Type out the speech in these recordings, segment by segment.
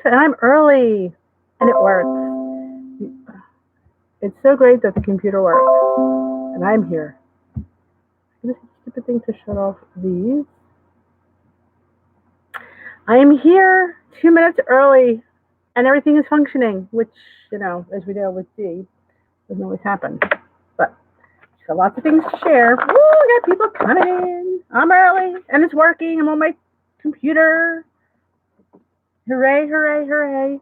and I'm early, and it works. It's so great that the computer works, and I'm here. This is a stupid thing to shut off these. I am here 2 minutes early, and everything is functioning, which, as we know with Dee, doesn't always happen. But she's got lots of things to share. Woo, I got people coming in. I'm early, and it's working. I'm on my computer. Hooray, hooray, hooray.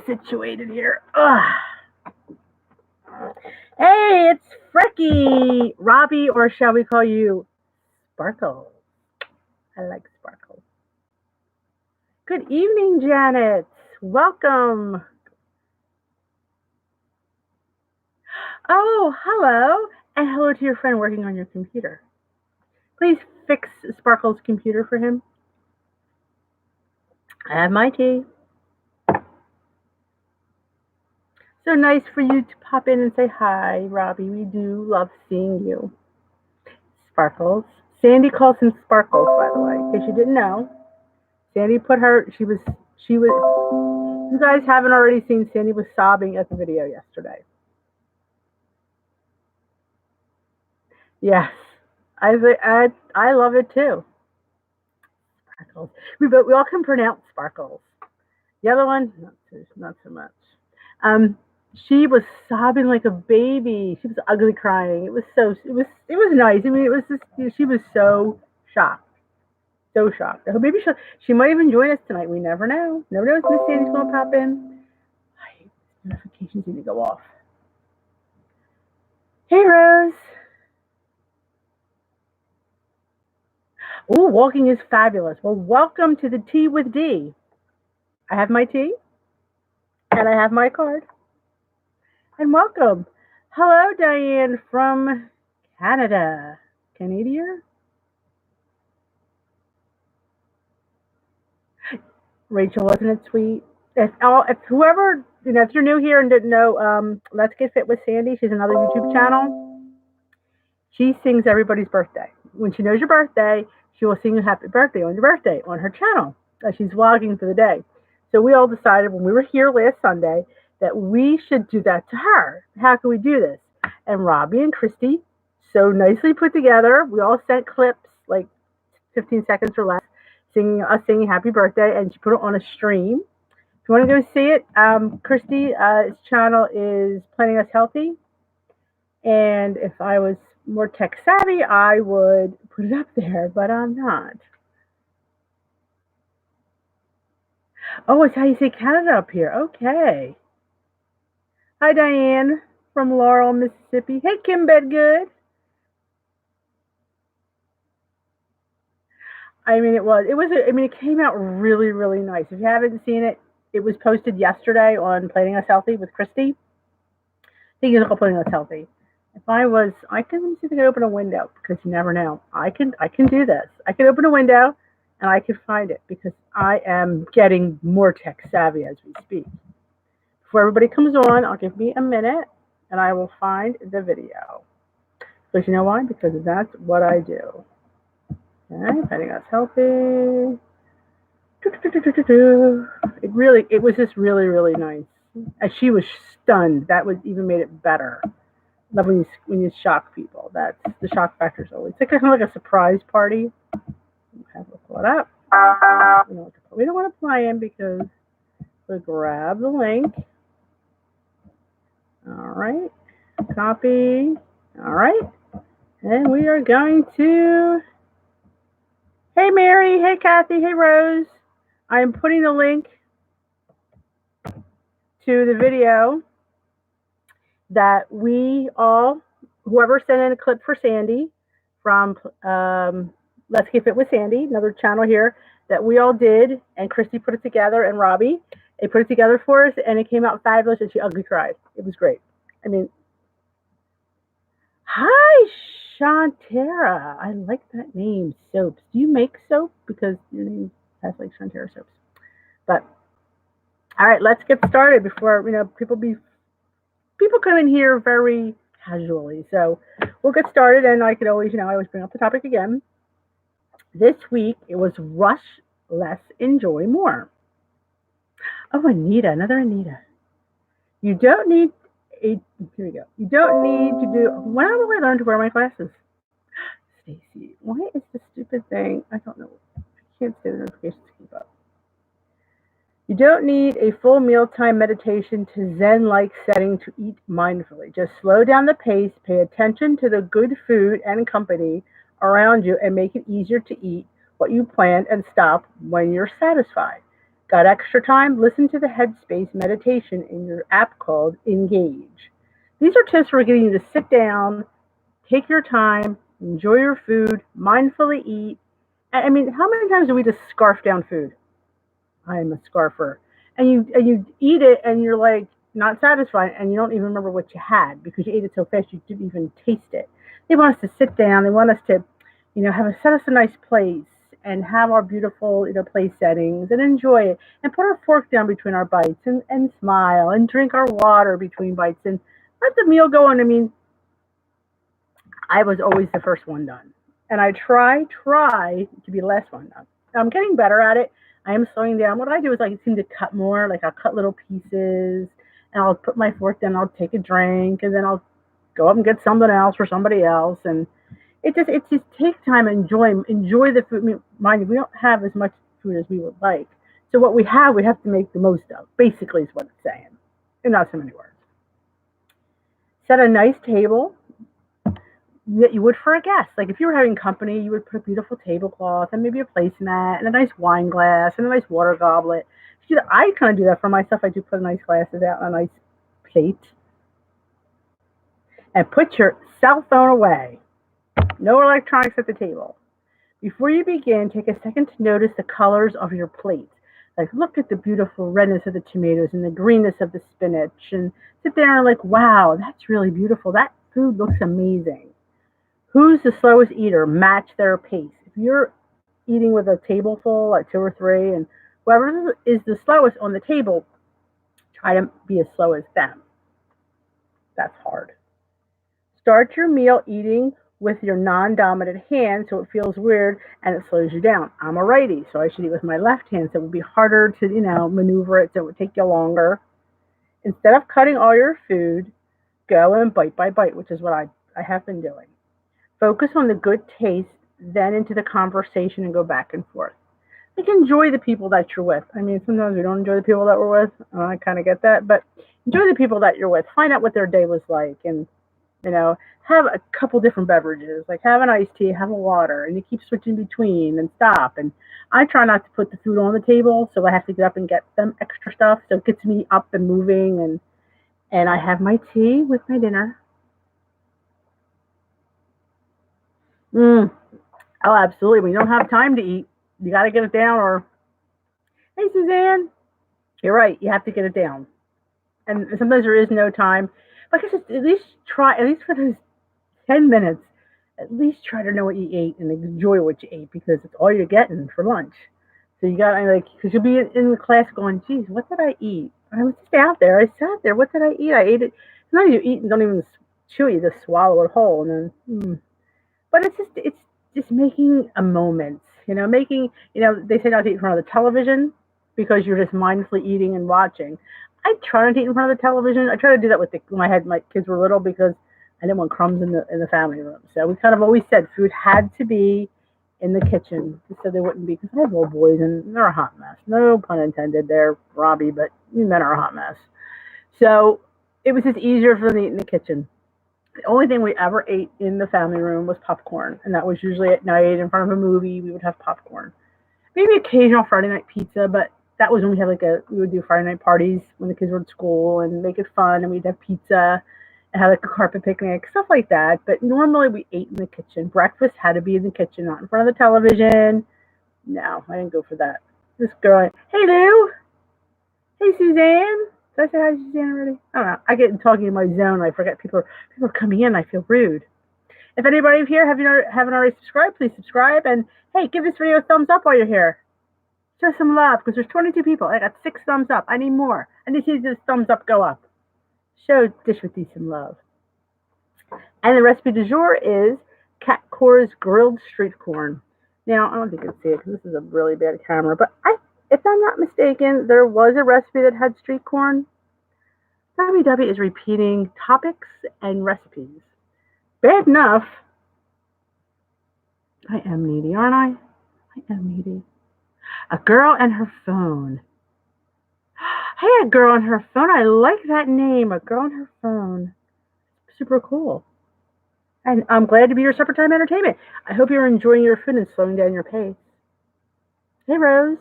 Situated here. Ugh. Hey, it's Frecky, Robbie, or shall we call you Sparkle? I like Sparkle. Good evening, Janet. Welcome. Oh, hello. And hello to your friend working on your computer. Please fix Sparkle's computer for him. I have my tea. So nice for you to pop in and say hi, Robbie. We do love seeing you. Sparkles. Sandy calls him Sparkles, by the way, in case you didn't know. Sandy put her, she was, you guys haven't already seen, Sandy was sobbing at the video yesterday. Yes, I love it too. Sparkles. We all can pronounce Sparkles. The other one, not so much. She was sobbing like a baby. She was ugly crying. It was nice. I mean, it was just, she was so shocked. So shocked. I hope maybe she might even join us tonight. We never know. Never know if Miss Sandy's going to pop in. Notifications need to go off. Hey, Rose. Oh, walking is fabulous. Well, welcome to the Tea with Dee. I have my tea, and I have my card. And welcome. Hello, Diane from Canada. Canada? Rachel, wasn't it sweet? If whoever, if you're new here and didn't know, Let's Get Fit with Sandy, she's another YouTube channel. She sings everybody's birthday. When she knows your birthday, she will sing you happy birthday on your birthday on her channel as she's vlogging for the day. So we all decided when we were here last Sunday that we should do that to her. How can we do this? And Robbie and Christy so nicely put together. We all sent clips, like 15 seconds or less, singing happy birthday, and she put it on a stream. If you want to go see it, Christy's channel is Planning Us Healthy. And if I was more tech savvy, I would put it up there, but I'm not. Oh, it's how you say Canada up here. Okay. Hi, Diane from Laurel, Mississippi. Hey, Kim Bedgood. I mean, it came out really, really nice. If you haven't seen it, it was posted yesterday on Planning Us Healthy with Christy. I think it's called Planning Us Healthy. I can see if I can open a window, because you never know. I can do this. I can open a window and I can find it because I am getting more tech savvy as we speak. Before everybody comes on, I'll give me a minute and I will find the video. Because you know why? Because that's what I do. Okay, Planning Us Healthy. It was just really, really nice. And she was stunned. That even made it better. Love when you shock people. That's the shock factor is always kind of like a surprise party. Have to pull it up. We don't want to play in because we'll grab the link. All right, copy. All right, and we are going to. Hey Mary, hey Kathy, hey Rose. I am putting the link to the video that whoever sent in a clip for Sandy from Let's Get Fit with Sandy, another channel here, that we all did, and Christy put it together, and Robbie, they put it together for us, and it came out fabulous, and she ugly cried. It was great. I mean, hi, Shantara. I like that name, Soaps. Do you make soap? Because your name has like Shantara Soaps. But, all right, let's get started before, people come in here very casually. So we'll get started, and I could always, I always bring up the topic again. This week, it was rush less, enjoy more. Oh, Anita, another Anita. You don't need a, here we go. You don't need to do, when will I learn to wear my glasses? Stacy, why is this stupid thing? I don't know. I can't see the notifications to keep up. You don't need a full mealtime meditation to Zen-like setting to eat mindfully. Just slow down the pace, pay attention to the good food and company around you, and make it easier to eat what you planned and stop when you're satisfied. Got extra time? Listen to the Headspace meditation in your app called Engage. These are tips for getting you to sit down, take your time, enjoy your food, mindfully eat. I mean, how many times do we just scarf down food? I am a scarfer. And you eat it and you're like not satisfied and you don't even remember what you had because you ate it so fast you didn't even taste it. They want us to sit down. They want us to, have a set us a nice place and have our beautiful, place settings and enjoy it and put our fork down between our bites and smile and drink our water between bites and let the meal go on. I mean, I was always the first one done. And I try to be the last one done. I'm getting better at it. I am slowing down. What I do is I seem to cut more, like I'll cut little pieces and I'll put my fork down, I'll take a drink, and then I'll go up and get something else for somebody else. And it just take time and enjoy the food. I mean, mind you, we don't have as much food as we would like. So what we have to make the most of, basically is what it's saying. In not so many words. Set a nice table that you would for a guest. Like if you were having company, you would put a beautiful tablecloth and maybe a placemat and a nice wine glass and a nice water goblet. I kind of do that for myself. I do put nice glasses out on a nice plate. And put your cell phone away. No electronics at the table. Before you begin, take a second to notice the colors of your plate. Like look at the beautiful redness of the tomatoes and the greenness of the spinach and sit there and like, wow, that's really beautiful. That food looks amazing. Who's the slowest eater? Match their pace. If you're eating with a table full, like two or three, and whoever is the slowest on the table, try to be as slow as them. That's hard. Start your meal eating with your non-dominant hand so it feels weird and it slows you down. I'm a righty, so I should eat with my left hand, so it would be harder to, maneuver it, so it would take you longer. Instead of cutting all your food, go and bite by bite, which is what I have been doing. Focus on the good taste, then into the conversation and go back and forth. Like enjoy the people that you're with. I mean, sometimes we don't enjoy the people that we're with. I kind of get that, but enjoy the people that you're with. Find out what their day was like, and have a couple different beverages. Like have an iced tea, have a water, and you keep switching between and stop. And I try not to put the food on the table, so I have to get up and get them extra stuff. So it gets me up and moving, and I have my tea with my dinner. Mm. Oh, absolutely. When you don't have time to eat, you got to get it down. Or, hey, Suzanne, you're right. You have to get it down. And sometimes there is no time. But I guess at least try, at least for those 10 minutes, at least try to know what you ate and enjoy what you ate because it's all you're getting for lunch. So you got to, like, because you'll be in the class going, geez, what did I eat? I was just out there. I sat there. What did I eat? I ate it. Sometimes you eat and don't even chew it. You just swallow it whole. And then, But it's making a moment, making, they say not to eat in front of the television because you're just mindfully eating and watching. I try not to eat in front of the television. I try to do that when my kids were little because I didn't want crumbs in the family room. So we kind of always said food had to be in the kitchen so they wouldn't be, because I have little boys and they're a hot mess. No pun intended there, Robbie, but you men are a hot mess. So it was just easier for them to eat in the kitchen. The only thing we ever ate in the family room was popcorn, and that was usually at night in front of a movie. We would have popcorn, maybe occasional Friday night pizza, but that was when we would do Friday night parties when the kids were at school and make it fun, and we'd have pizza and have like a carpet picnic, stuff like that. But normally we ate in the kitchen. Breakfast had to be in the kitchen, not in front of the television. No, I didn't go for that. This girl, hey Lou, hey Suzanne. Did I say hi to Suzanne already? I don't know. I get talking in my zone. I forget people are coming in. I feel rude. If anybody here haven't already subscribed, please subscribe. And hey, give this video a thumbs up while you're here. Show some love because there's 22 people. I got 6 thumbs up. I need more. I need to see this thumbs up go up. Show Dish with Dee some love. And the recipe du jour is Cat Core's grilled street corn. Now, I don't think you can see it because this is a really bad camera, but If I'm not mistaken, there was a recipe that had street corn. WW is repeating topics and recipes. Bad enough. I am needy, aren't I? I am needy. A girl and her phone. Hey, a girl on her phone. I like that name. A girl on her phone. Super cool. And I'm glad to be your supper time entertainment. I hope you're enjoying your food and slowing down your pace. Hey, Rose.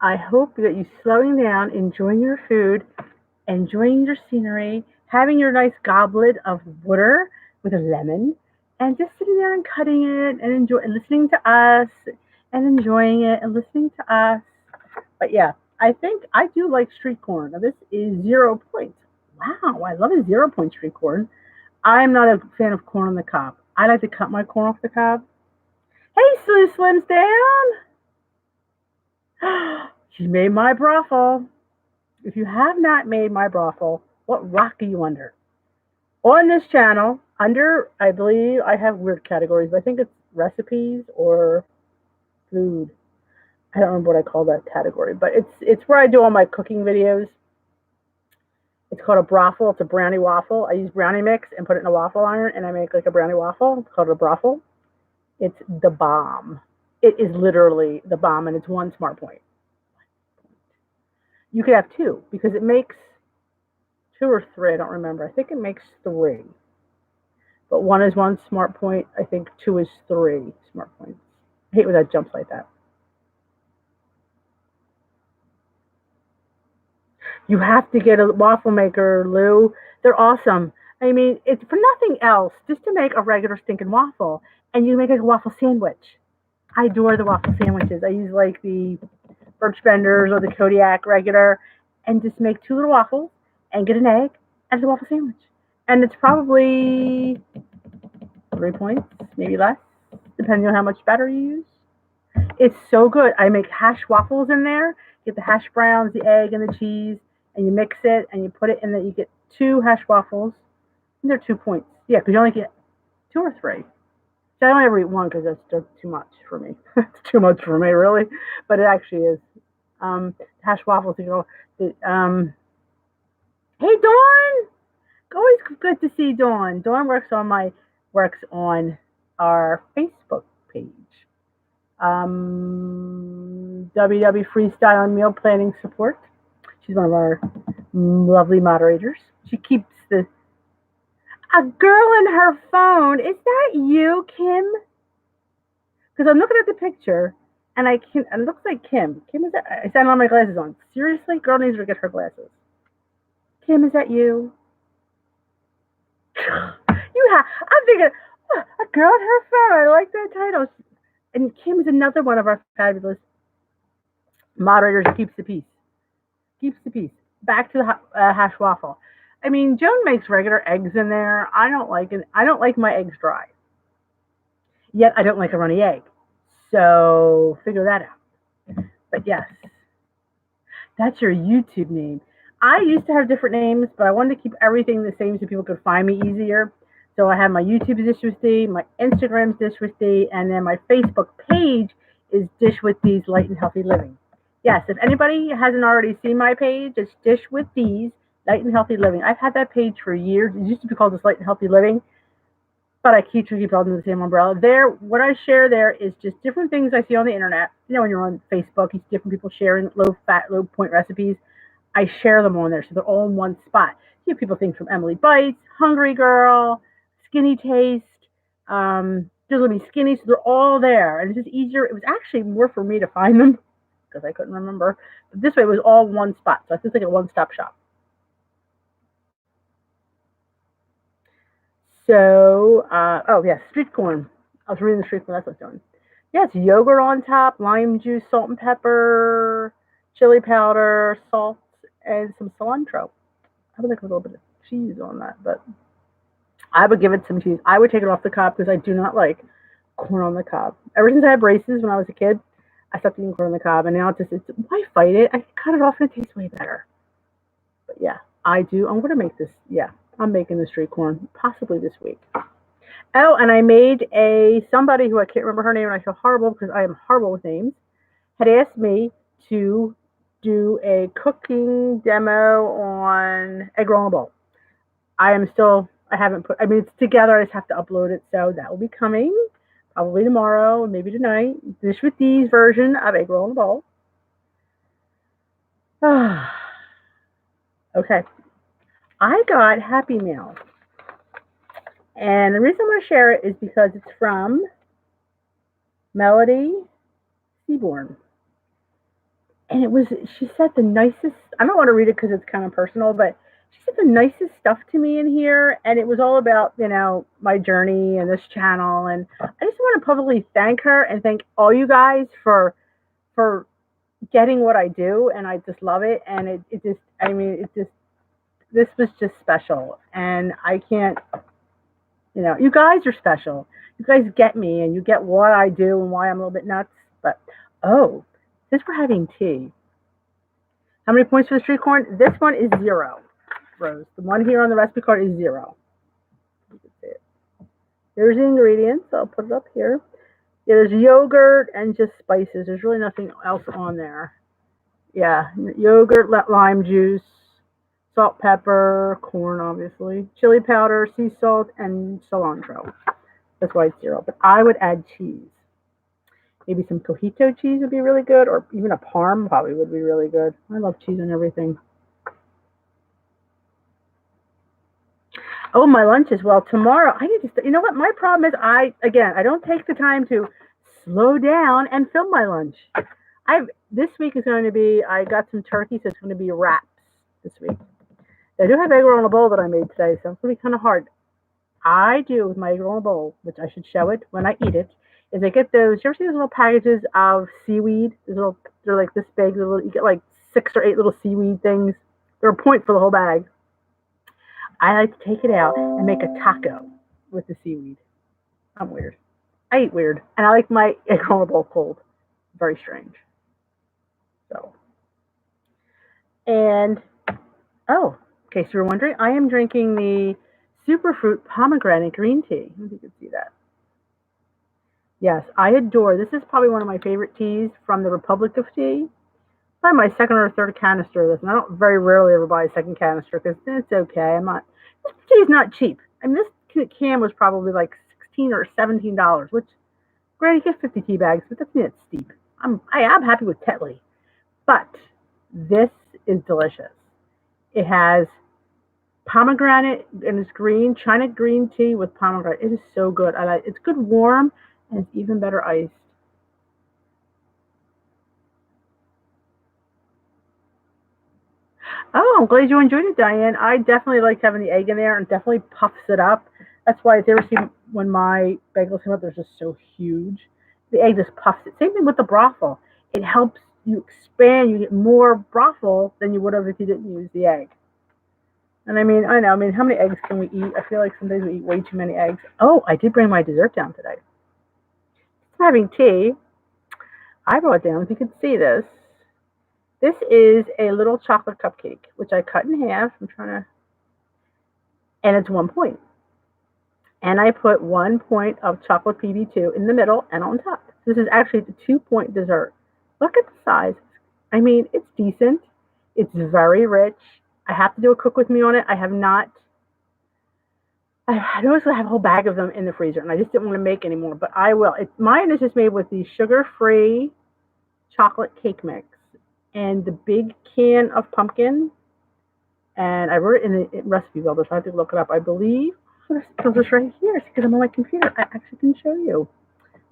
I hope that you're slowing down, enjoying your food, enjoying your scenery, having your nice goblet of water with a lemon, and just sitting there and cutting it and listening to us and enjoying it and listening to us. But yeah, I think I do like street corn. Now this is 0 points. Wow, I love a 0 point street corn. I'm not a fan of corn on the cob. I like to cut my corn off the cob. Hey, Sue Slims down. She made my brothel. If you have not made my brothel, what rock are you under? On this channel, I believe I have weird categories, but I think it's recipes or food. I don't remember what I call that category, but it's where I do all my cooking videos. It's called a brothel. It's a brownie waffle. I use brownie mix and put it in a waffle iron, and I make like a brownie waffle. It's called a brothel. It's the bomb. It is literally the bomb, and it's one smart point. You could have two because it makes two or three. I don't remember. I think it makes three. But one is one smart point. I think two is three smart points. I hate when that jumps like that. You have to get a waffle maker, Lou. They're awesome. I mean, it's for nothing else, just to make a regular stinking waffle. And you make like a waffle sandwich. I adore the waffle sandwiches. I use like the Birch Benders or the Kodiak regular and just make two little waffles and get an egg and a waffle sandwich. And it's probably 3 points, maybe less, depending on how much batter you use. It's so good. I make hash waffles in there. Get the hash browns, the egg, and the cheese, and you mix it, and you put it in there. You get two hash waffles, and they're 2 points. Yeah, because you only get two or three. So I only ever eat one because that's just too much for me. It's too much for me, really. But it actually is. Hash waffles, you know. Hey, Dawn! Always good to see Dawn. Dawn works on our Facebook page. WW Freestyle and Meal Planning Support. She's one of our lovely moderators. She keeps a girl in her phone. Is that you, Kim? Because I'm looking at the picture and it looks like Kim. Kim, is that? I don't have my glasses on. Seriously, girl needs to get her glasses. Kim, is that you? I'm thinking, a girl in her phone. I like that title. And Kim is another one of our fabulous moderators who keeps the peace. Keeps the peace. Back to the hash waffle. I mean, Joan makes regular eggs in there. I don't like it. I don't like my eggs dry. Yet I don't like a runny egg. So figure that out. But yes, that's your YouTube name. I used to have different names, but I wanted to keep everything the same so people could find me easier. So I have my YouTube is Dish with Dee, my Instagram is Dish with Dee, and then my Facebook page is Dish with Dee's Light and Healthy Living. Yes, if anybody hasn't already seen my page, it's Dish with Dee's Light and Healthy Living. I've had that page for years. It used to be called Just Light and Healthy Living, but I keep it all under the same umbrella. There, what I share there is just different things I see on the internet. You know, when you're on Facebook, you see different people sharing low-fat, low-point recipes. I share them on there, so they're all in one spot. You have people think from Emily Bites, Hungry Girl, Skinny Taste, there's going to be Skinny, so they're all there. And it's just easier. It was actually more for me to find them because I couldn't remember. But this way, it was all one spot, so it's just like a one-stop shop. So, street corn. I was reading the street corn. That's what I was doing. Yeah, it's yogurt on top, lime juice, salt and pepper, chili powder, salt, and some cilantro. I would like a little bit of cheese on that, but I would give it some cheese. I would take it off the cob because I do not like corn on the cob. Ever since I had braces when I was a kid, I stopped eating corn on the cob, and now why fight it? I can cut it off and it tastes way better. But yeah, I do. I'm going to make this. Yeah, I'm making the street corn possibly this week. Oh, and I made somebody who I can't remember her name, and I feel horrible because I am horrible with names. had asked me to do a cooking demo on egg roll and bowl. I haven't put, I mean, it's together. I just have to upload it. So that will be coming probably tomorrow, maybe tonight. Dish with Dee's version of egg roll and bowl. Okay. I got Happy Meal. And the reason I'm going to share it is because it's from Melody Seaborn. And she said the nicest, I don't want to read it because it's kind of personal, but she said the nicest stuff to me in here. And it was all about, my journey and this channel. And I just want to publicly thank her and thank all you guys for getting what I do. And I just love it. And this was just special. And I can't, you guys are special. You guys get me and you get what I do and why I'm a little bit nuts. But, since we're having tea, how many points for the street corn? This one is 0, Rose. The one here on the recipe card is 0. You can see it. There's the ingredients. I'll put it up here. Yeah, there's yogurt and just spices. There's really nothing else on there. Yeah, yogurt, lime juice, salt, pepper, corn, obviously, chili powder, sea salt, and cilantro. That's why it's 0. But I would add cheese. Maybe some cojito cheese would be really good, or even a parm probably would be really good. I love cheese and everything. Oh, my lunch as well. Tomorrow, I need to, you know what? My problem is I don't take the time to slow down and film my lunch. This week is going to be, I got some turkey, so it's going to be wraps this week. I do have egg roll in a bowl that I made today, so it's going to be kind of hard. I do with my egg roll in a bowl, which I should show it when I eat it, is I get those, you ever see those little packages of seaweed? They're like this big, you get like 6 or 8 little seaweed things. They're a point for the whole bag. I like to take it out and make a taco with the seaweed. I'm weird. I eat weird. And I like my egg roll in a bowl cold. Very strange. So. And, in case you were wondering, I am drinking the Superfruit Pomegranate Green Tea. I don't know if you can see that. Yes, I adore. This is probably one of my favorite teas from the Republic of Tea. Probably my second or third canister of this, and I don't very rarely ever buy a second canister because it's okay. This tea is not cheap. I mean, this can was probably like $16 or $17, which, granted, you get 50 tea bags, but that's steep. I'm happy with Tetley, but this is delicious. It has pomegranate and it's green, China green tea with pomegranate. It is so good. It's good warm. And it's even better iced. Oh, I'm glad you enjoyed it, Diane. I definitely like having the egg in there and definitely puffs it up. That's why if you ever see when my bagels come up, they're just so huge. The egg just puffs it. Same thing with the brothel. It helps you expand. You get more brothel than you would have if you didn't use the egg. And I know. How many eggs can we eat? I feel like some days we eat way too many eggs. Oh, I did bring my dessert down today. Having tea, I brought down, if you can see this. This is a little chocolate cupcake, which I cut in half. And it's 1 point. And I put 1 point of chocolate PB2 in the middle and on top. This is actually the 2-point dessert. Look at the size. It's decent. It's very rich. I have to do a cook with me on it. I have not. I noticed I have a whole bag of them in the freezer, and I just didn't want to make any more, but I will. Mine is just made with the sugar-free chocolate cake mix and the big can of pumpkin, and I wrote it in the recipe builder, so I have to look it up. I believe it's this right here because I'm on my computer. I actually can show you,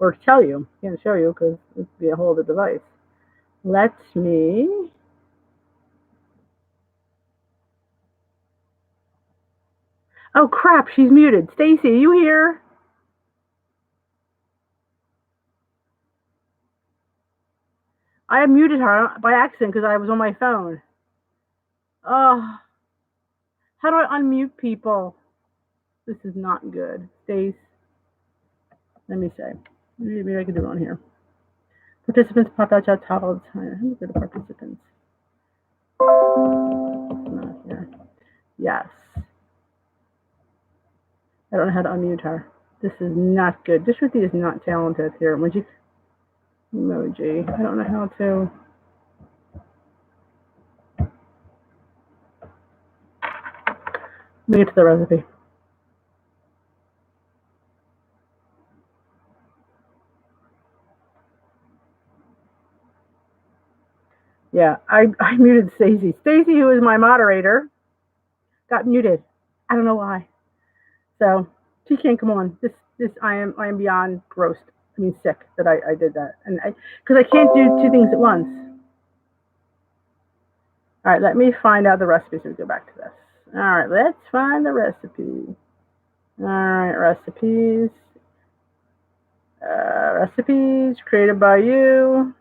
or tell you. I can't show you because it would be a whole other device. Let me. Oh crap! She's muted. Stacy, are you here? I muted her by accident because I was on my phone. Oh, how do I unmute people? This is not good. Stace, let me say. Maybe I can do it on here. Participants pop out chat top all the time. Let me go to participants. It's not here. Yes. I don't know how to unmute her. This is not good. This Ruthie is not talented here. emoji. I don't know how to. Let me get to the recipe. Yeah, I muted Stacy. Stacy, who is my moderator, got muted. I don't know why. So she can't come on. This I am beyond grossed. I mean sick that I did that. And because I can't do two things at once. All right, let me find out the recipe so we go back to this. All right, let's find the recipe. All right, recipes. Recipes created by you.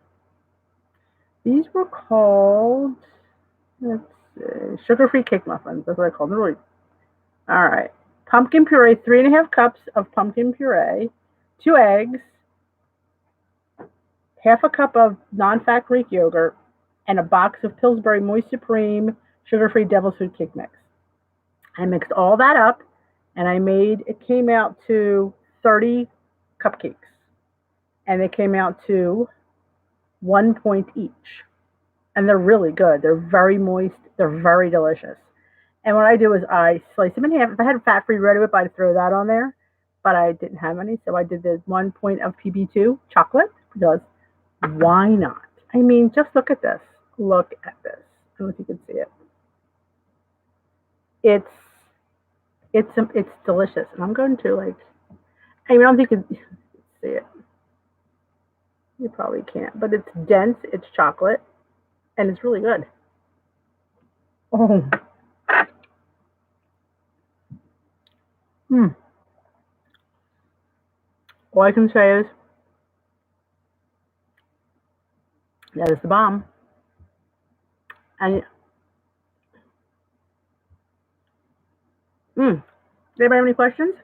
These were called, let's see, sugar-free cake muffins. That's what I call them. Really. All right. Pumpkin puree, 3.5 cups of pumpkin puree, 2 eggs, half a cup of non-fat Greek yogurt, and a box of Pillsbury Moist Supreme sugar-free Devil's Food Cake Mix. I mixed all that up, and it came out to 30 cupcakes. And they came out to 1 point each. And they're really good. They're very moist. They're very delicious. And what I do is I slice them in half. If I had fat-free Red Whip, I'd throw that on there. But I didn't have any, so I did the 1 point of PB2 chocolate because why not? I mean, just look at this. Look at this. I don't know if you can see it. It's delicious. And I'm going to I don't think you can see it. You probably can't, but it's dense. It's chocolate, and it's really good. Oh. All I can say is that is the bomb. And does anybody have any questions?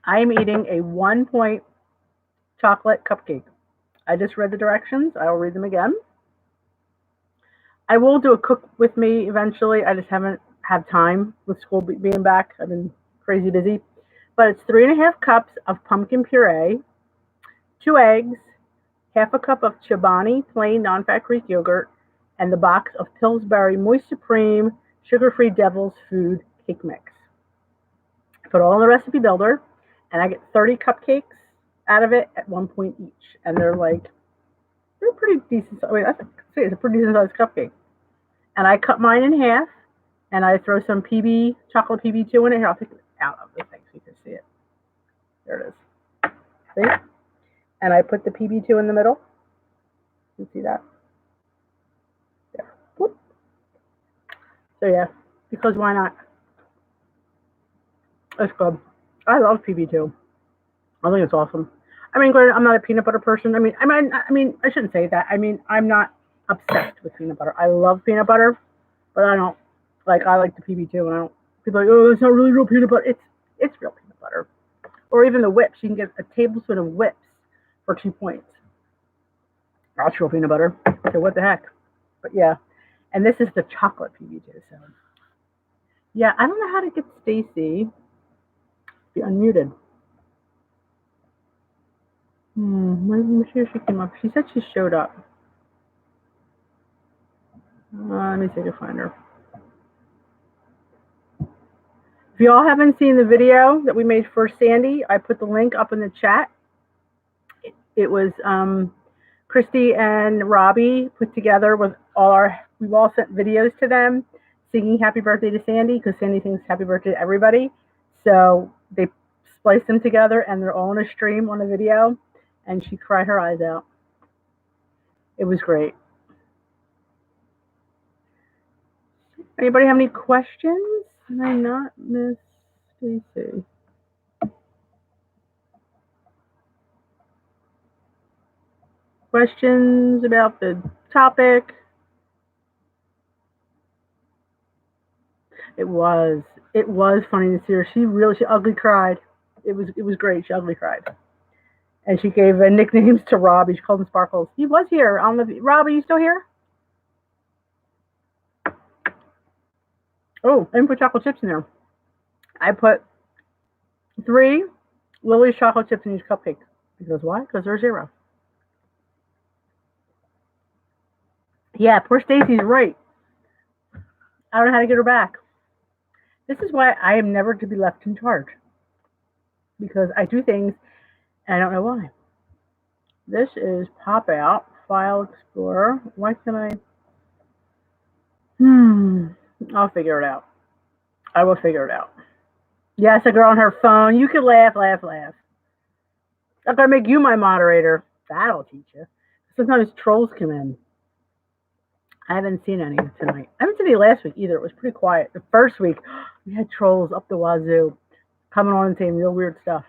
I am eating a 1 point chocolate cupcake. I just read the directions. I will read them again. I will do a cook with me eventually. I just haven't had time with school being back. I've been crazy busy. But it's 3.5 cups of pumpkin puree, 2 eggs, half a cup of Chobani plain non-fat Greek yogurt, and the box of Pillsbury Moist Supreme sugar-free Devil's Food Cake Mix. I put it all in the recipe builder, and I get 30 cupcakes out of it at 1 point each. And they're pretty decent. I mean, I say it's a pretty decent sized cupcake. And I cut mine in half, and I throw some chocolate PB2 in it. Here, I'll take it out of the thing so you can see it. There it is. See? And I put the PB2 in the middle. You see that? There. Whoop. So yeah, because why not? It's good. I love PB2. I think it's awesome. I mean, granted, I'm not a peanut butter person. I mean, I shouldn't say that. I mean, I'm not obsessed with peanut butter. I love peanut butter, but I don't I like the PB2, and I don't. People are like, oh, it's not really real peanut butter. It's real peanut butter. Or even the whips. You can get a tablespoon of whips for 2 points. That's real peanut butter. So what the heck? But yeah, and this is the chocolate PB2. So yeah, I don't know how to get Stacy. Be unmuted. Let me see if she came up. She said she showed up. Let me see if I can find her. If you all haven't seen the video that we made for Sandy, I put the link up in the chat. It was Christy and Robbie put together with we've all sent videos to them singing happy birthday to Sandy because Sandy sings happy birthday to everybody. So they spliced them together and they're all on a stream on a video, and she cried her eyes out. It was great. Anybody have any questions? Did I not miss Stacy? Questions about the topic? It was funny to see her. She ugly cried. It was great. She ugly cried. And she gave nicknames to Robbie. She called him Sparkles. He was here on the. Rob, are you still here? Oh, I didn't put chocolate chips in there. I put 3 Lily's chocolate chips in each cupcake Because why? Because they're 0. Yeah, poor Stacy's right. I don't know how to get her back. This is why I am never to be left in charge. Because I do things and I don't know why. This is Pop Out File Explorer. Why can I? I'll figure it out. I will figure it out. Yes, a girl on her phone. You can laugh, laugh, laugh. I'm gonna make you my moderator. That'll teach you. Sometimes trolls come in. I haven't seen any tonight. I haven't seen any last week either. It was pretty quiet. The first week, we had trolls up the wazoo coming on and saying real weird stuff.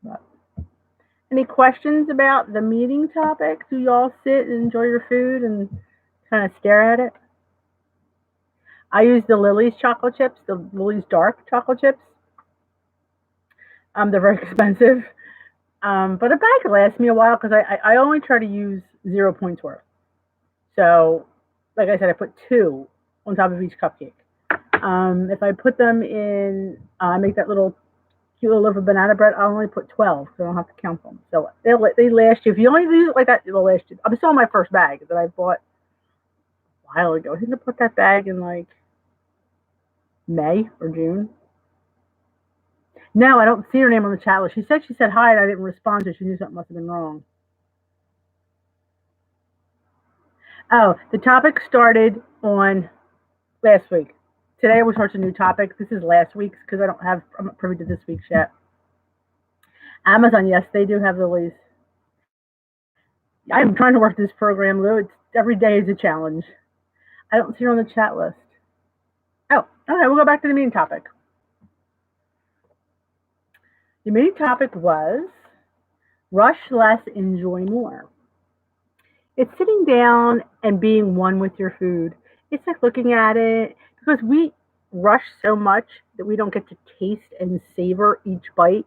But any questions about the meeting topic? Do y'all sit and enjoy your food and kind of stare at it? I use the Lily's chocolate chips, the Lily's dark chocolate chips. They're very expensive. But a bag lasts me a while because I only try to use 0 points worth. So, like I said, I put 2 on top of each cupcake. If I put them in, make that little cute little loaf of banana bread, I only put 12, so I don't have to count them. So they last you. If you only use it like that, it'll last you. I'm still on my first bag that I bought a while ago. I think I put that bag in like May or June. No, I don't see her name on the chat list. She said hi and I didn't respond to her. She knew something must have been wrong. Oh, the topic started on last week. Today we start a new topic. This is last week's because I'm not privy to this week's yet. Amazon, yes, they do have the lease. I'm trying to work this program, Lou. It's every day is a challenge. I don't see her on the chat list. Oh, okay, we'll go back to the meeting topic. The meeting topic was rush less, enjoy more. It's sitting down and being one with your food. It's like looking at it because we rush so much that we don't get to taste and savor each bite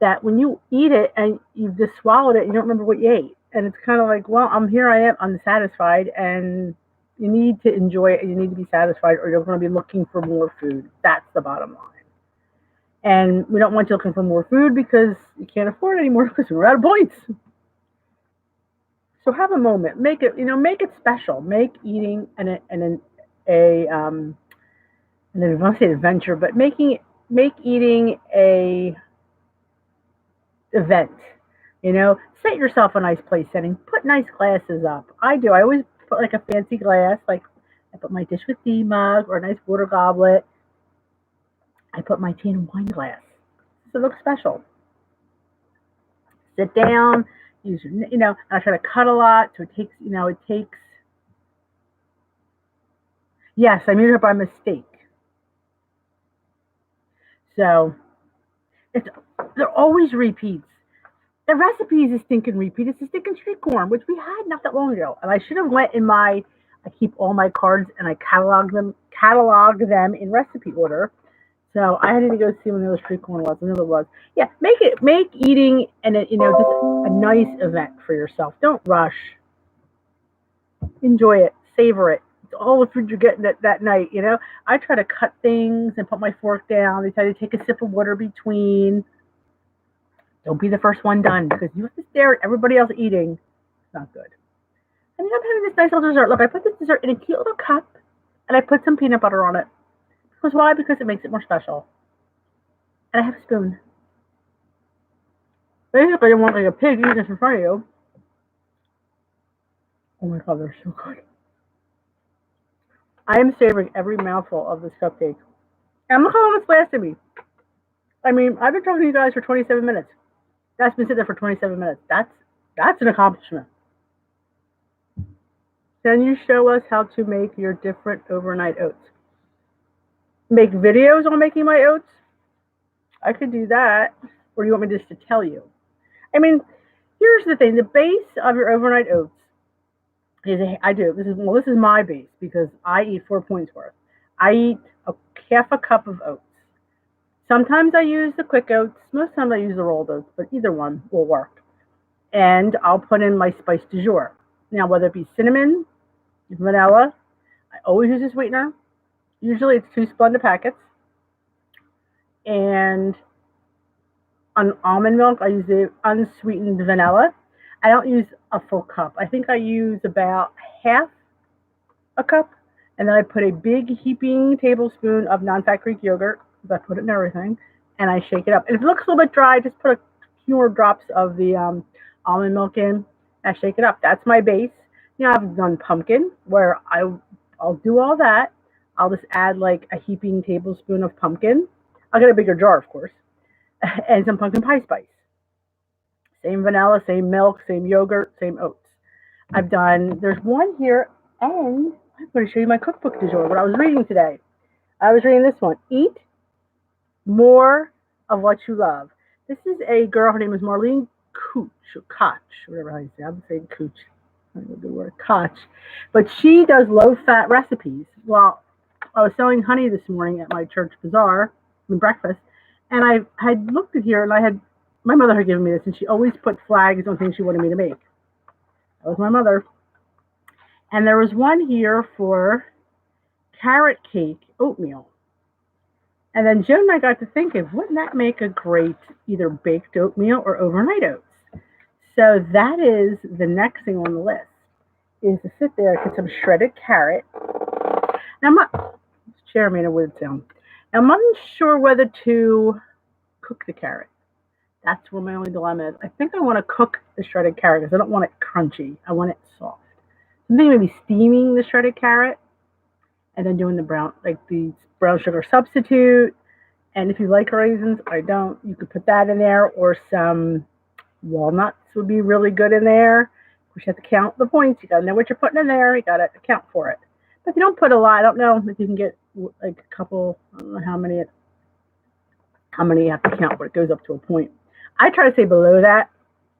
that when you eat it and you've just swallowed it, you don't remember what you ate. And it's kind of like, well, I am unsatisfied, and you need to enjoy it and you need to be satisfied or you're going to be looking for more food. That's the bottom line. And we don't want you looking for more food because you can't afford it anymore because we're out of points. So have a moment. Make it special. Make eating I don't want to say adventure, but make eating a event. Set yourself a nice place setting. Put nice glasses up. I do. I always put like a fancy glass. Like I put my dish with tea mug or a nice water goblet. I put my tea and wine glass. So it looks special. Sit down. Use I try to cut a lot, so it takes. Yes, I made it by mistake. So they're always repeats. The recipe is a stinking repeat. It's a stinking street corn, which we had not that long ago. And I should have went in I keep all my cards and I catalog them in recipe order. So I had to go see when the other street corn was. I know it was. Yeah, make eating and just a nice event for yourself. Don't rush. Enjoy it. Savor it. It's all the food you're getting that night. I try to cut things and put my fork down. They tell you to take a sip of water between. Don't be the first one done because you have to stare at everybody else eating. It's not good. I think I'm having this nice little dessert. Look, I put this dessert in a cute little cup and I put some peanut butter on it. Because why? Because it makes it more special. And I have a spoon. Basically, I want like a pig eating this in front of you. Oh my god, they're so good. I am savoring every mouthful of this cupcake. And look how long it's lasted me. I mean, I've been talking to you guys for 27 minutes. That's been sitting there for 27 minutes. That's an accomplishment. Can you show us how to make your different overnight oats? Make videos on making my oats? I could do that. Or do you want me just to tell you? I mean, here's the thing. The base of your overnight oats is this is my base because I eat 4 points worth. I eat half a cup of oats. Sometimes I use the quick oats. Most times I use the rolled oats, but either one will work. And I'll put in my spice du jour. Now, whether it be cinnamon, vanilla, I always use a sweetener. Usually it's 2 Splenda packets. And almond milk. I use the unsweetened vanilla. I don't use a full cup. I think I use about half a cup, and then I put a big heaping tablespoon of non-fat Greek yogurt. I put it in everything, and I shake it up. And if it looks a little bit dry, just put a few more drops of the almond milk in. And I shake it up. That's my base. I've done pumpkin, where I'll do all that. I'll just add like a heaping tablespoon of pumpkin. I'll get a bigger jar, of course, and some pumpkin pie spice. Same vanilla, same milk, same yogurt, same oats. There's one here, and I'm going to show you my cookbook du jour, what I was reading today. I was reading this one, Eat More of What You Love. This is a girl, her name is Marlene Koch, whatever how you say it. I'm saying Koch. I don't know the word Koch. But she does low-fat recipes. Well, I was selling honey this morning at my church bazaar, breakfast, and I had looked at here, and my mother had given me this, and she always put flags on things she wanted me to make. That was my mother. And there was one here for carrot cake oatmeal. And then Joan and I got to thinking, wouldn't that make a great either baked oatmeal or overnight oats? So that is the next thing on the list, is to sit there and get some shredded carrot. Now, this chair made a weird sound. Now, I'm unsure whether to cook the carrot. That's where my only dilemma is. I think I want to cook the shredded carrot because I don't want it crunchy. I want it soft. I'm thinking maybe steaming the shredded carrot and then doing the brown sugar substitute. And if you like raisins, I don't, you could put that in there, or some walnuts would be really good in there. Of course, you have to count the points. You got to know what you're putting in there. You got to account for it. But if you don't put a lot, I don't know if you can get like a couple, I don't know how many you have to count, but it goes up to a point. I try to stay below that.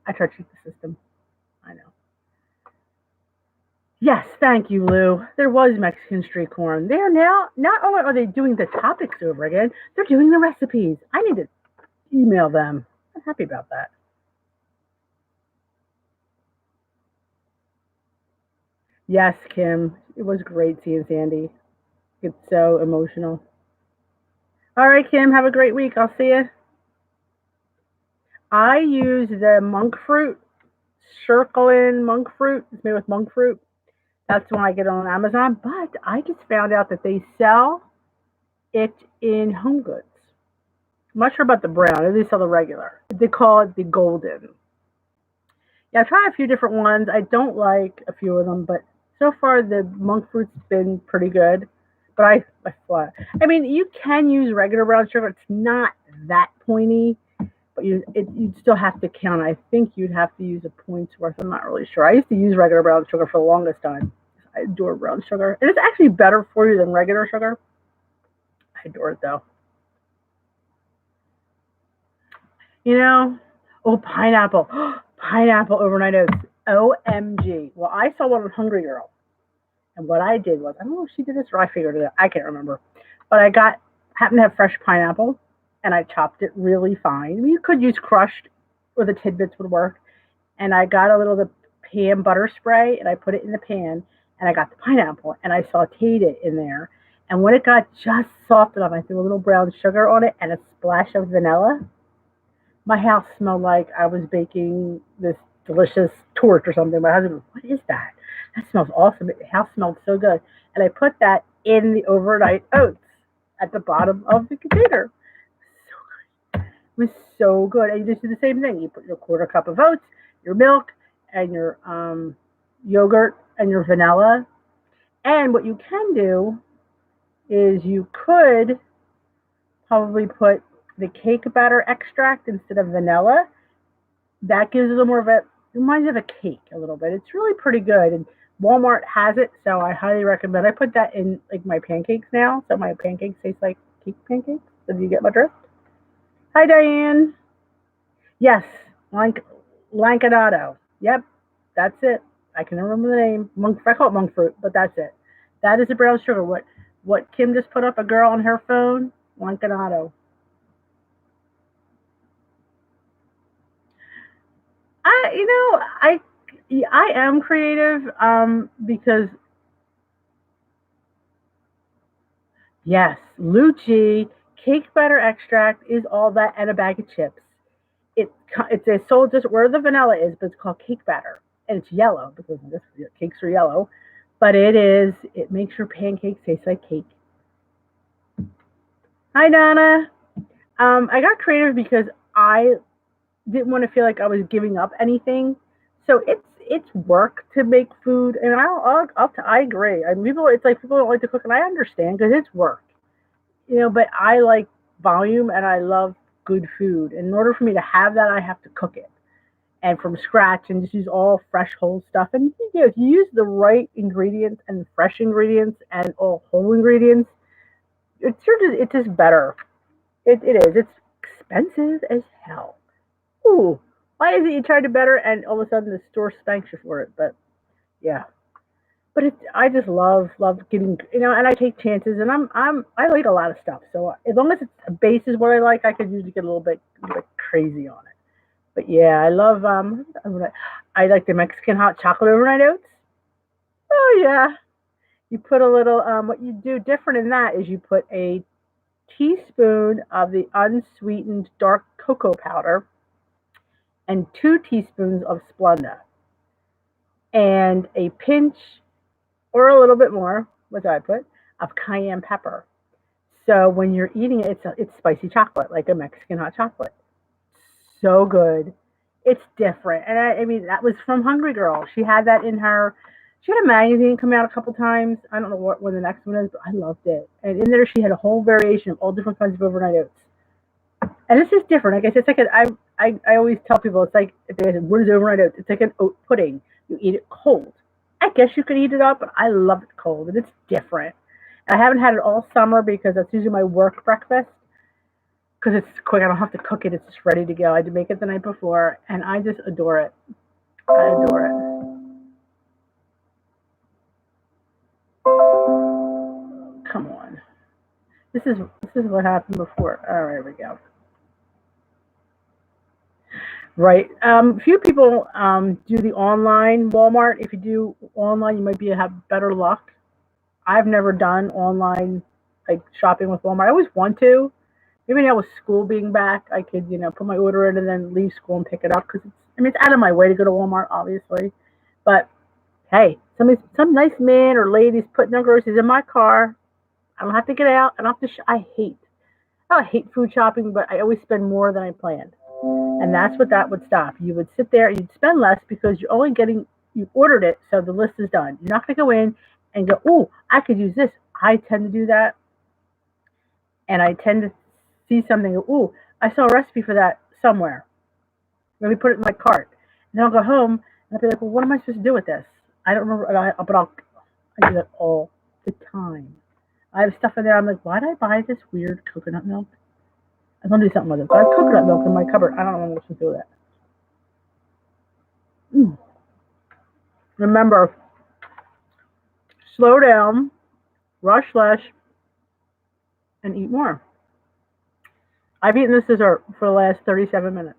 I try to cheat the system. I know. Yes, thank you, Lou. There was Mexican street corn. They're now, not only are they doing the topics over again, they're doing the recipes. I need to email them. I'm happy about that. Yes, Kim. It was great seeing Sandy. It's so emotional. All right, Kim. Have a great week. I'll see you. I use the monk fruit, Circlin monk fruit. It's made with monk fruit. That's when I get it on Amazon. But I just found out that they sell it in Home Goods. I'm not sure about the brown. They sell the regular. They call it the golden. Yeah, I've tried a few different ones. I don't like a few of them, but so far the monk fruit's been pretty good. But I mean, you can use regular brown sugar. It's not that pointy, but you'd still have to count. I think you'd have to use a point's worth. I'm not really sure. I used to use regular brown sugar for the longest time. I adore brown sugar. And it's actually better for you than regular sugar. I adore it, though. Pineapple. Pineapple overnight oats. OMG. Well, I saw one on Hungry Girl. And what I did was, I don't know if she did this or I figured it out. I can't remember. But I happened to have fresh pineapple, and I chopped it really fine. I mean, you could use crushed, or the tidbits would work. And I got a little of the pan butter spray, and I put it in the pan, and I got the pineapple, and I sauteed it in there. And when it got just soft enough, I threw a little brown sugar on it and a splash of vanilla. My house smelled like I was baking this delicious torte or something. My husband was, what is that? That smells awesome. The house smelled so good. And I put that in the overnight oats at the bottom of the container. So good. It was so good. And you just do the same thing. You put your quarter cup of oats, your milk, and your yogurt, and your vanilla. And what you can do is you could probably put the cake batter extract instead of vanilla. That gives it a little more of it reminds me of a cake a little bit. It's really pretty good. And Walmart has it, so I highly recommend. I put that in like my pancakes now, so my pancakes taste like cake pancakes. Did you get my drift? Hi, Diane. Yes, Lancanado. Yep, that's it. I can remember the name. I call it monk fruit, but that's it. That is a brown sugar. What Kim just put up, a girl on her phone? Lancanado. I am creative because yes, Lucci cake batter extract is all that and a bag of chips. It's sold just where the vanilla is, but it's called cake batter, and it's yellow because cakes are yellow. But it makes your pancakes taste like cake. Hi Donna. I got creative because I didn't want to feel like I was giving up anything. So it's work to make food, and I agree. I mean, it's like people don't like to cook, and I understand because it's work, But I like volume, and I love good food. And in order for me to have that, I have to cook it and from scratch, and just use all fresh whole stuff. And if you use the right ingredients and fresh ingredients and all whole ingredients, it's just better. It is. It's expensive as hell. Ooh, why is it you try to better and all of a sudden the store spanks you for it? But yeah, but I just love getting and I take chances, and I like a lot of stuff. So as long as it's a base is what I like, I could usually get a little bit crazy on it. But yeah, I love I like the Mexican hot chocolate overnight oats. Oh yeah, you put a little what you do different in that is you put a teaspoon of the unsweetened dark cocoa powder and 2 teaspoons of Splenda and a pinch or a little bit more, what did I put, of cayenne pepper. So when you're eating it, it's spicy chocolate, like a Mexican hot chocolate. So good. It's different. And I mean, that was from Hungry Girl. She had that in her, she had a magazine come out a couple times. I don't know when the next one is, but I loved it. And in there, she had a whole variation of all different kinds of overnight oats. And it's just different. I guess it's like I always tell people it's like if they say what is overnight oats? It's like an oat pudding. You eat it cold. I guess you could eat it up, but I love it cold, and it's different. And I haven't had it all summer because that's usually my work breakfast. Because it's quick, I don't have to cook it. It's just ready to go. I had to make it the night before, and I just adore it. I adore it. Come on, this is what happened before. All right, here we go. Right. Few people do the online Walmart. If you do online, you might have better luck. I've never done online like shopping with Walmart. I always want to. Maybe now with school being back, I could put my order in and then leave school and pick it up because it's out of my way to go to Walmart, obviously. But hey, some nice man or lady's putting their groceries in my car. I don't have to get out. I don't have to. I hate food shopping, but I always spend more than I planned. And that's what that would stop. You would sit there, you'd spend less because you ordered it, so the list is done. You're not going to go in and go, oh, I could use this. I tend to do that. And I tend to see something, oh, I saw a recipe for that somewhere. Let me put it in my cart. And then I'll go home and I'll be like, well, what am I supposed to do with this? I don't remember, but I do that all the time. I have stuff in there. I'm like, why did I buy this weird coconut milk? I'm going to do something with it. But I have coconut milk in my cupboard. I don't know what to do with it. Remember, slow down, rush less, and eat more. I've eaten this dessert for the last 37 minutes.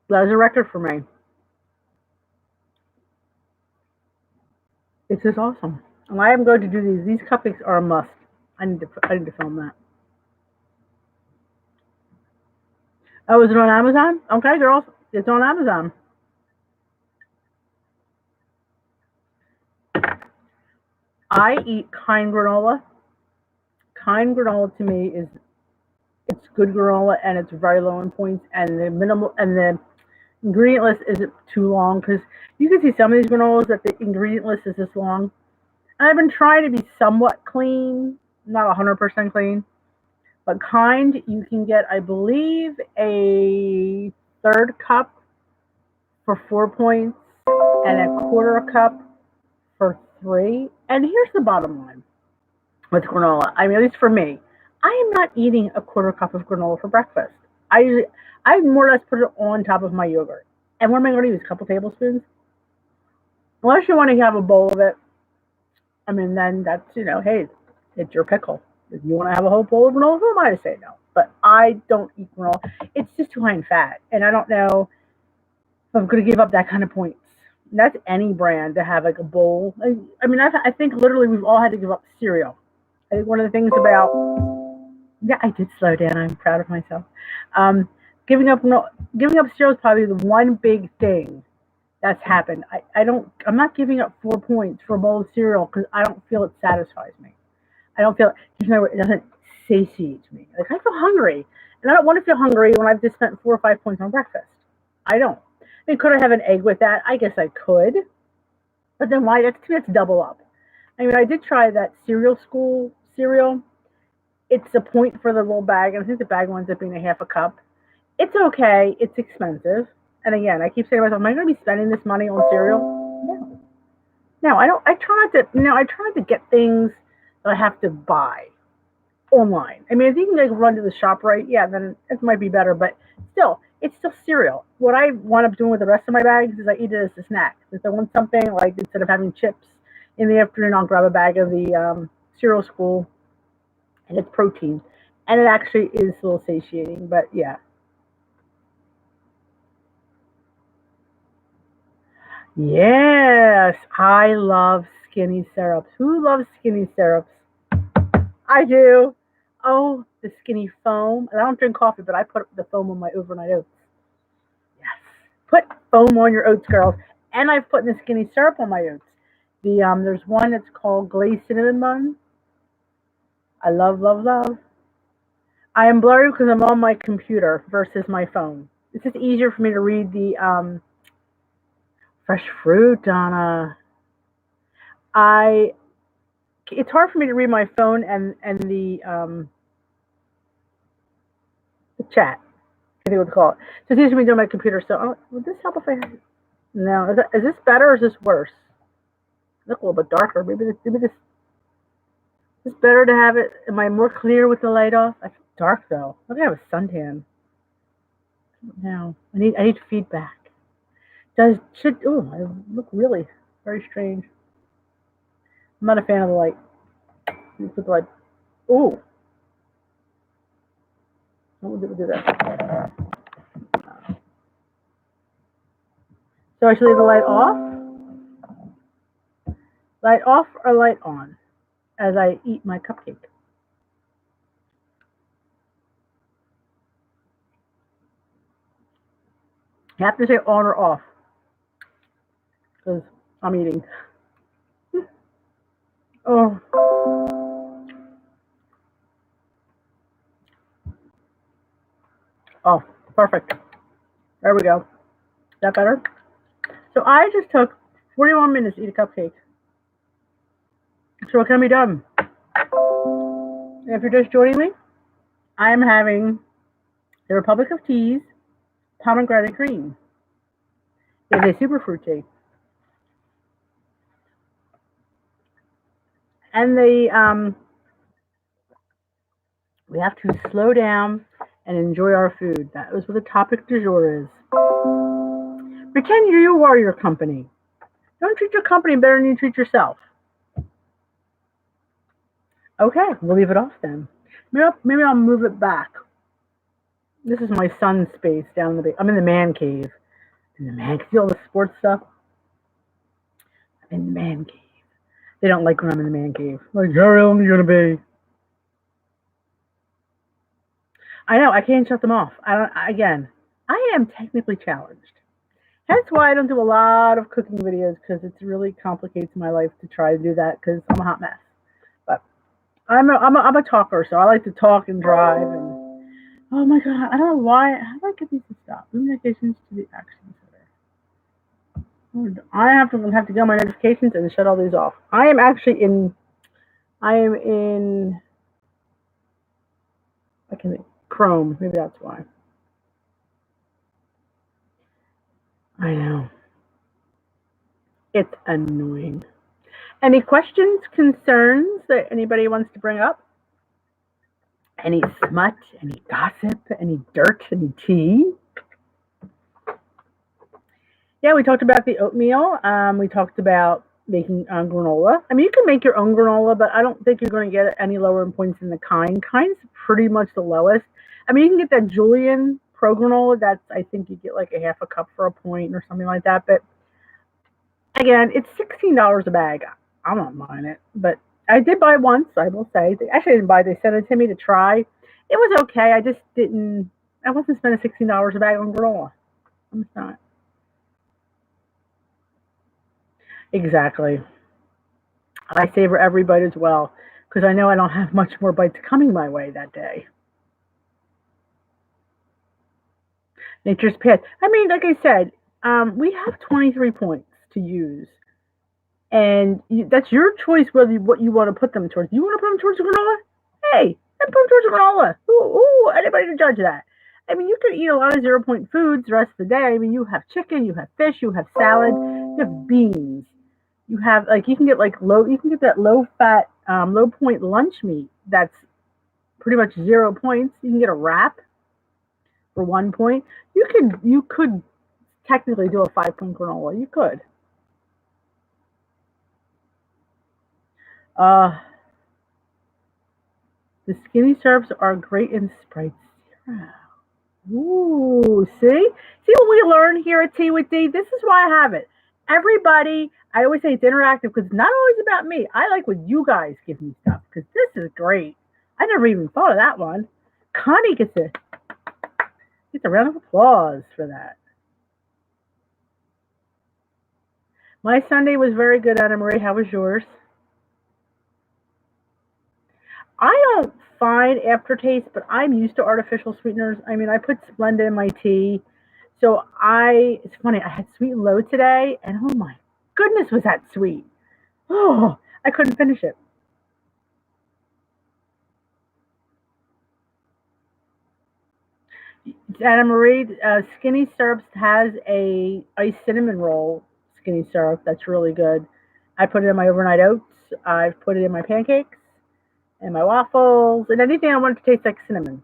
That is a record for me. It's just awesome. And I am going to do these. These cupcakes are a must. I need to film that. Oh, is it on Amazon? Okay, girls. It's on Amazon. I eat Kind granola. Kind granola to me it's good granola and it's very low in points and the ingredient list isn't too long because you can see some of these granolas that the ingredient list is this long. And I've been trying to be somewhat clean, not 100% clean, but Kind you can get I believe a third cup for 4 points and a quarter a cup for 3. And here's the bottom line with granola. I mean, at least for me, I am not eating a quarter cup of granola for breakfast. I more or less put it on top of my yogurt. And what am I going to use? A couple tablespoons? Unless you want to have a bowl of it. I mean, then that's, hey, it's your pickle. If you want to have a whole bowl of granola, who am I to say no? But I don't eat granola. It's just too high in fat. And I don't know if I'm going to give up that kind of points. That's any brand to have like a bowl. I mean, I think literally we've all had to give up cereal. I think one of the things about, yeah, I did slow down. I'm proud of myself. Giving up cereal is probably the one big thing that's happened. I'm not giving up 4 points for a bowl of cereal because I don't feel it satisfies me. I don't feel it doesn't satiate me. Like I feel hungry, and I don't want to feel hungry when I've just spent 4 or 5 points on breakfast. I don't. I mean, could I have an egg with that? I guess I could, but then why? That's double up. I mean, I did try that cereal school cereal. It's a point for the little bag, and I think the bag winds up being a half a cup. It's okay. It's expensive. And again, I keep saying to myself, am I going to be spending this money on cereal? No. No, I don't. I try not to. I try not to get things that I have to buy online. I mean, if you can like run to the shop, right? Yeah, then it might be better. But still, it's still cereal. What I wind up doing with the rest of my bags is I eat it as a snack. If I want something, like instead of having chips in the afternoon, I'll grab a bag of the cereal school, and it's protein, and it actually is a little satiating. But yeah. Yes, I love skinny syrups. Who loves skinny syrups? I do. Oh, the skinny foam. And I don't drink coffee, but I put the foam on my overnight oats. Yes. Put foam on your oats, girls. And I've put the skinny syrup on my oats. There's one that's called glazed cinnamon bun. I love, love, love. I am blurry because I'm on my computer versus my phone. It's just easier for me to read the fresh fruit, Donna. It's hard for me to read my phone and the chat. I think what to call it. So it's easier for me to do on my computer. So would this help if I had? No. Is this better or is this worse? Look a little bit darker. Maybe this is better to have it. Am I more clear with the light off? I feel dark though. Look, I have a suntan. Now I need feedback. I look really very strange. I'm not a fan of the light. Let's put the light. Ooh. We'll do that. So I should leave the light off? Light off or light on as I eat my cupcake? You have to say on or off because I'm eating. Oh. Oh, perfect. There we go. Is that better? So I just took 41 minutes to eat a cupcake. So it can be done. And if you're just joining me, I am having the Republic of Tea's pomegranate cream. It's a superfruit tea. And we have to slow down and enjoy our food. That was what the topic du jour is. Pretend you are your company. Don't treat your company better than you treat yourself. Okay, we'll leave it off then. Maybe I'll move it back. This is my son's space down the. I'm in the man cave. In the man cave, see all the sports stuff. I'm in the man cave. They don't like when I'm in the man cave. Like, how real are you gonna be? I know I can't shut them off. I am technically challenged. That's why I don't do a lot of cooking videos because it really complicates my life to try to do that because I'm a hot mess. But I'm a talker, so I like to talk and drive. And oh my god, I don't know why. How do I get these to stop? Notifications to the actions center. I have to go on my notifications and shut all these off. I am in. I can think. Chrome. Maybe that's why. I know. It's annoying. Any questions, concerns that anybody wants to bring up? Any smut, any gossip, any dirt, any tea? Yeah, we talked about the oatmeal. We talked about making granola. I mean, you can make your own granola, but I don't think you're going to get any lower in points than the Kind. Kind's pretty much the lowest. I mean, you can get that Julian Pro granola. That's, I think you get like a half a cup for a point or something like that. But again, it's $16 a bag. I'm not buying it. But I did buy once, I will say. Actually, I didn't buy it. They sent it to me to try. It was okay. I just didn't. I wasn't spending $16 a bag on granola. I'm just not. Exactly. I savor every bite as well because I know I don't have much more bites coming my way that day. Nature's path. I mean, like I said, we have 23 points to use, and that's your choice whether what you want to put them towards. You want to put them towards granola? Hey, then put them towards granola. Anybody to judge that? I mean, you could eat a lot of 0 point foods the rest of the day. I mean, you have chicken, you have fish, you have salad, you have beans. You have like you can get like low. You can get that low fat, low point lunch meat. That's pretty much 0 points. You can get a wrap for 1 point. You could technically do a 5 point granola. You could. Uh, the skinny syrups are great in Sprite syrup. Ooh, see what we learn here at Tea with D. This is why I have it. Everybody, I always say it's interactive because it's not always about me. I like when you guys give me stuff because this is great. I never even thought of that one. Connie gets a round of applause for that. My Sunday was very good, Anna Marie. How was yours? I don't find aftertaste, but I'm used to artificial sweeteners. I mean, I put Splenda in my tea. So it's funny, I had sweet and low today, and oh my goodness, was that sweet. Oh, I couldn't finish it. Anna Marie, Skinny Syrups has a iced cinnamon roll Skinny Syrup that's really good. I put it in my overnight oats. I've put it in my pancakes and my waffles and anything I want it to taste like cinnamon.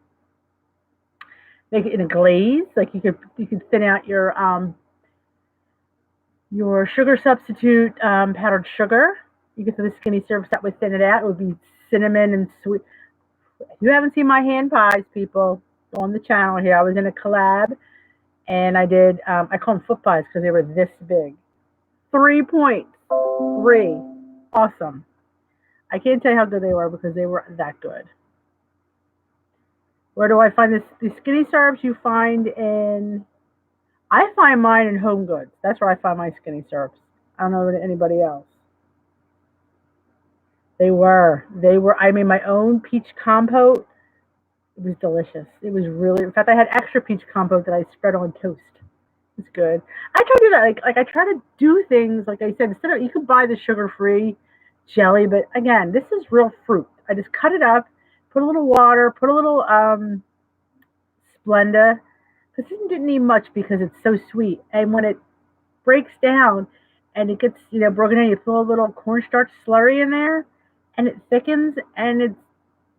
Make it in a glaze. Like you could thin out your sugar substitute powdered sugar. You get the skinny syrups that would thin it out. It would be cinnamon and sweet. If you haven't seen my hand pies, people, on the channel here, I was in a collab and I call them foot pies because they were this big. 3 points. Three. Awesome. I can't tell you how good they were because they were that good. Where do I find this? The skinny syrups you find I find mine in Home Goods. That's where I find my skinny syrups. I don't know anybody else. I made my own peach compote. It was delicious. It was really, in fact, I had extra peach compote that I spread on toast. It's good. I try to do that. Like I try to do things, like I said, instead of, you can buy the sugar-free jelly, but again, this is real fruit. I just cut it up, put a little water, put a little Splenda. Because it didn't need much because it's so sweet. And when it breaks down and it gets, broken down, you put a little cornstarch slurry in there and it thickens and it's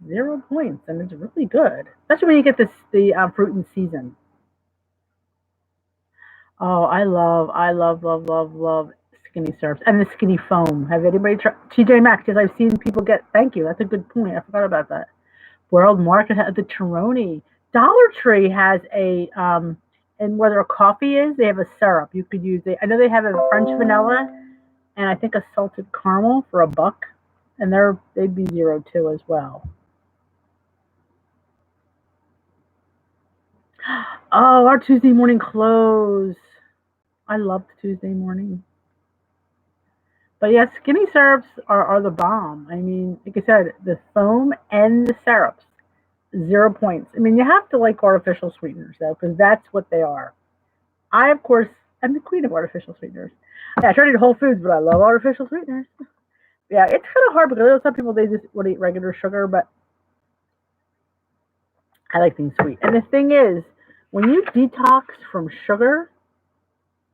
0 points and it's really good. Especially when you get the fruit and season. Oh, I love skinny syrups and the skinny foam. Have anybody tried TJ Maxx? Because I've seen people get. Thank you. That's a good point. I forgot about that. World Market has the Toroni. Dollar Tree has and where their coffee is, they have a syrup you could use. I know they have a French vanilla and I think a salted caramel for $1, and they'd be 0 too as well. Oh, our Tuesday morning close. I love Tuesday morning. But yeah, skinny syrups are the bomb. I mean, like I said, the foam and the syrups, 0 points. I mean, you have to like artificial sweeteners though, because that's what they are. I, of course, am the queen of artificial sweeteners. Yeah, I try to eat Whole Foods, but I love artificial sweeteners. Yeah, it's kind of hard because I know some people they just want to eat regular sugar, but I like things sweet. And the thing is, when you detox from sugar,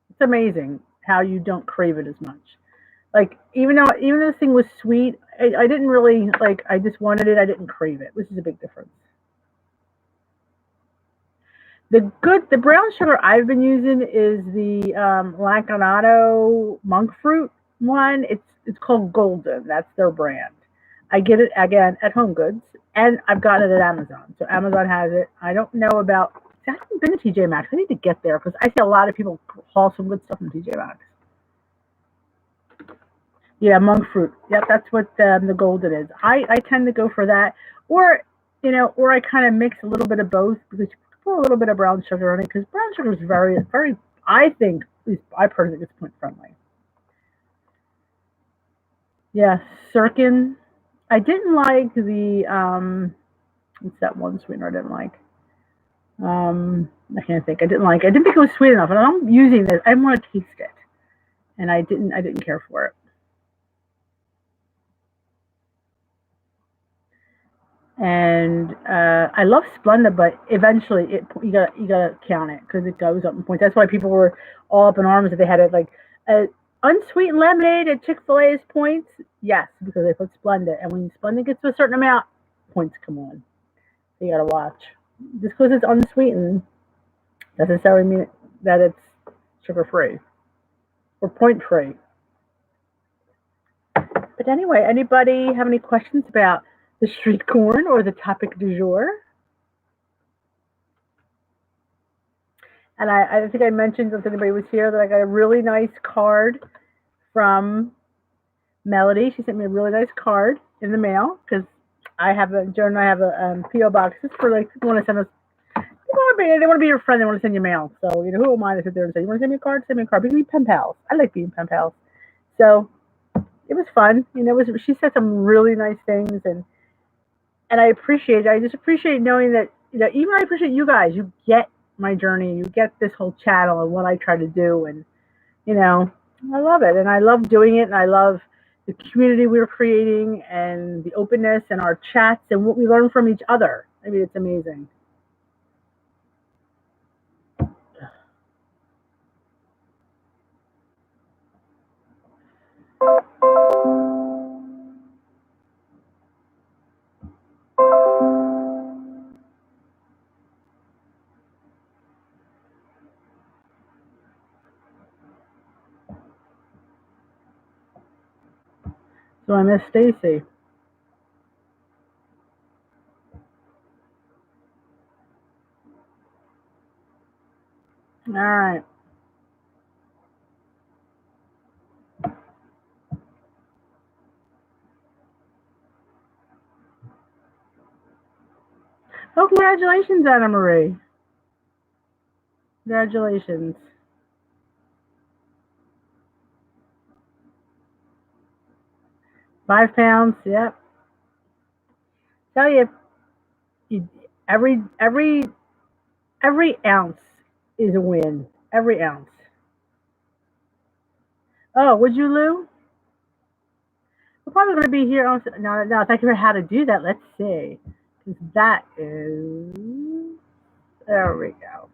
it's amazing how you don't crave it as much. Like even though this thing was sweet, I didn't really like. I just wanted it. I didn't crave it, which is a big difference. The brown sugar I've been using is the Lanconato monk fruit one. It's called Golden. That's their brand. I get it again at Home Goods, and I've gotten it at Amazon. So Amazon has it. I don't know about. I haven't been to TJ Maxx. I need to get there because I see a lot of people haul some good stuff from TJ Maxx. Yeah, monk fruit. Yep, that's what the golden is. I tend to go for that, or or I kind of mix a little bit of both because put a little bit of brown sugar in it because brown sugar is very, very, I think, at least I personally think it's point friendly. Yeah, Sirkin. I didn't like the, what's that one sweetener I didn't like? I can't think. I didn't think it was sweet enough. And I'm using this. I want to taste it. And I didn't care for it. And I love Splenda, but eventually you gotta count it because it goes up in points. That's why people were all up in arms that they had it like unsweetened lemonade at Chick-fil-A's points. Yes, because they put Splenda, and when Splenda gets to a certain amount, points come on. So you gotta watch. Just because it's unsweetened doesn't necessarily mean that it's sugar free or point free. But anyway, anybody have any questions about the street corn or the topic du jour? And I think I mentioned if anybody was here that I got a really nice card from Melody. She sent me a really nice card in the mail because Joan and I have a PO box just for like people want to send us. They want to be your friend. They want to send you mail. So who am I to sit there and say you want to send me a card? Send me a card. We can be pen pals. I like being pen pals. So it was fun. She said some really nice things and I appreciate it. I just appreciate knowing that even I appreciate you guys. You get my journey. You get this whole channel and what I try to do, and I love it, and I love doing it, and I love the community we're creating, and the openness, and our chats, and what we learn from each other. I mean, it's amazing. So I miss Stacy. All right. Oh, congratulations, Anna Marie. Congratulations. £5. Yep. Tell you, every ounce is a win. Every ounce. Oh, would you, Lou? We're probably going to be here. Now, thank you for how to do that. Let's see. That is. There we go.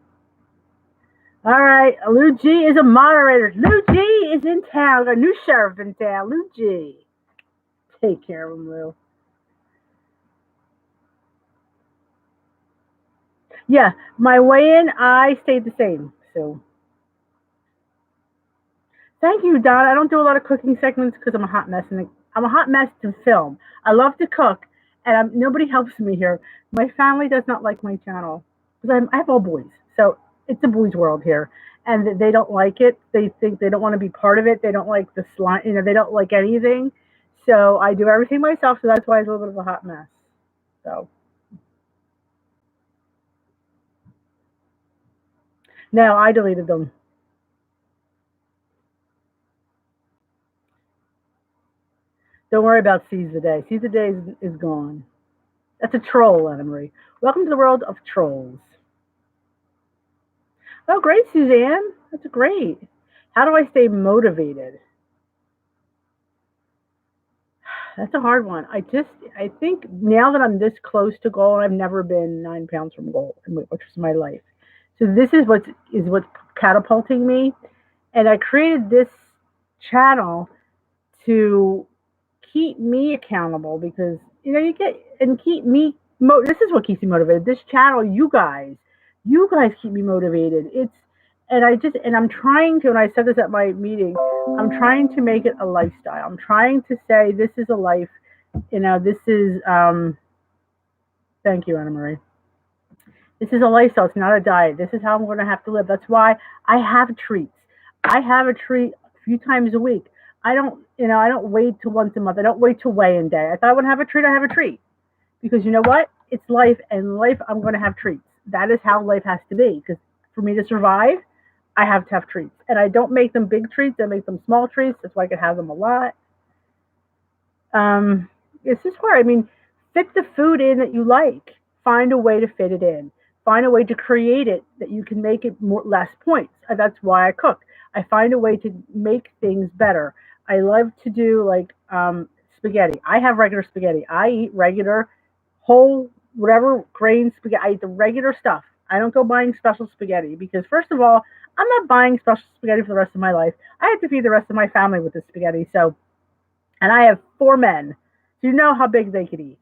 All right. Lou G is a moderator. Lou G is in town. Got a new sheriff in town. Lou G. Take care of him, Lou. Yeah, my weigh-in, I stayed the same. So, thank you, Don. I don't do a lot of cooking segments because I'm a hot mess, and I'm a hot mess to film. I love to cook, and nobody helps me here. My family does not like my channel because I have all boys, so it's a boys' world here, and they don't like it. They think they don't want to be part of it. They don't like the slime. They don't like anything. So I do everything myself. So that's why it's a little bit of a hot mess. So. No, I deleted them. Don't worry about Seize the Day. Seize the Day is gone. That's a troll, Anna Marie. Welcome to the world of trolls. Oh, great, Suzanne. That's great. How do I stay motivated? That's a hard one. I think now that I'm this close to goal, I've never been 9 pounds from goal, which is my life. So this is what's catapulting me. And I created this channel to keep me accountable because keep me. This is what keeps me motivated. This channel, you guys keep me motivated. I'm trying to, and I said this at my meeting, I'm trying to make it a lifestyle. I'm trying to say this is a life. This is. Thank you, Anna Marie. This is a lifestyle. It's not a diet. This is how I'm going to have to live. That's why I have treats. I have a treat a few times a week. I don't wait till once a month. I don't wait till weigh-in day. If I want to have a treat, I have a treat. Because you know what? It's life, and life, I'm going to have treats. that is how life has to be. Because for me to survive, I have to have treats, and I don't make them big treats. I make them small treats. That's why I can have them a lot. Um, it's just where, I mean, fit the food in that you like. Find a way to fit it in. Find a way to create it that you can make it more less points. That's why I cook. I find a way to make things better. I love to do like spaghetti. I have regular spaghetti. I eat regular whole whatever grain spaghetti. I eat the regular stuff. I don't go buying special spaghetti because first of all, I'm not buying special spaghetti for the rest of my life. I have to feed the rest of my family with this spaghetti. So, and I have 4 men. So you know how big they could eat.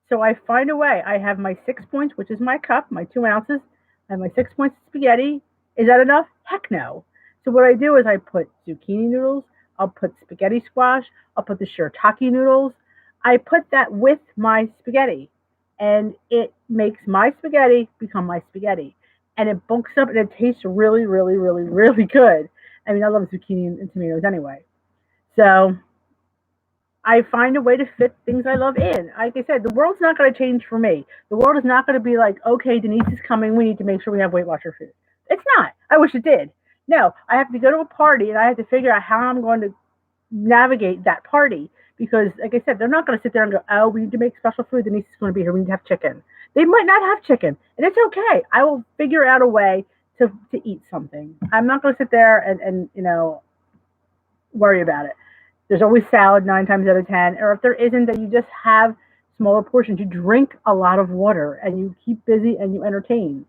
So I find a way. I have my 6 points, which is my cup, my 2 ounces. I have my 6 points of spaghetti. Is that enough? Heck no. So what I do is I put zucchini noodles. I'll put spaghetti squash. I'll put the shirataki noodles. I put that with my spaghetti, and it makes my spaghetti become my spaghetti, and it bulks up and it tastes really, really, really, really good. I mean, I love zucchini and tomatoes anyway. So I find a way to fit things I love in. Like I said, the world's not going to change for me. The world is not going to be like, okay, Denise is coming. We need to make sure we have Weight Watcher food. It's not. I wish it did. No, I have to go to a party and I have to figure out how I'm going to navigate that party because, like I said, they're not going to sit there and go, oh, we need to make special food. Denise is going to be here. We need to have chicken. They might not have chicken, and it's okay. I will figure out a way to eat something. I'm not going to sit there and worry about it. There's always salad 9 times out of 10, or if there isn't, then you just have smaller portions. You drink a lot of water, and you keep busy and you entertain.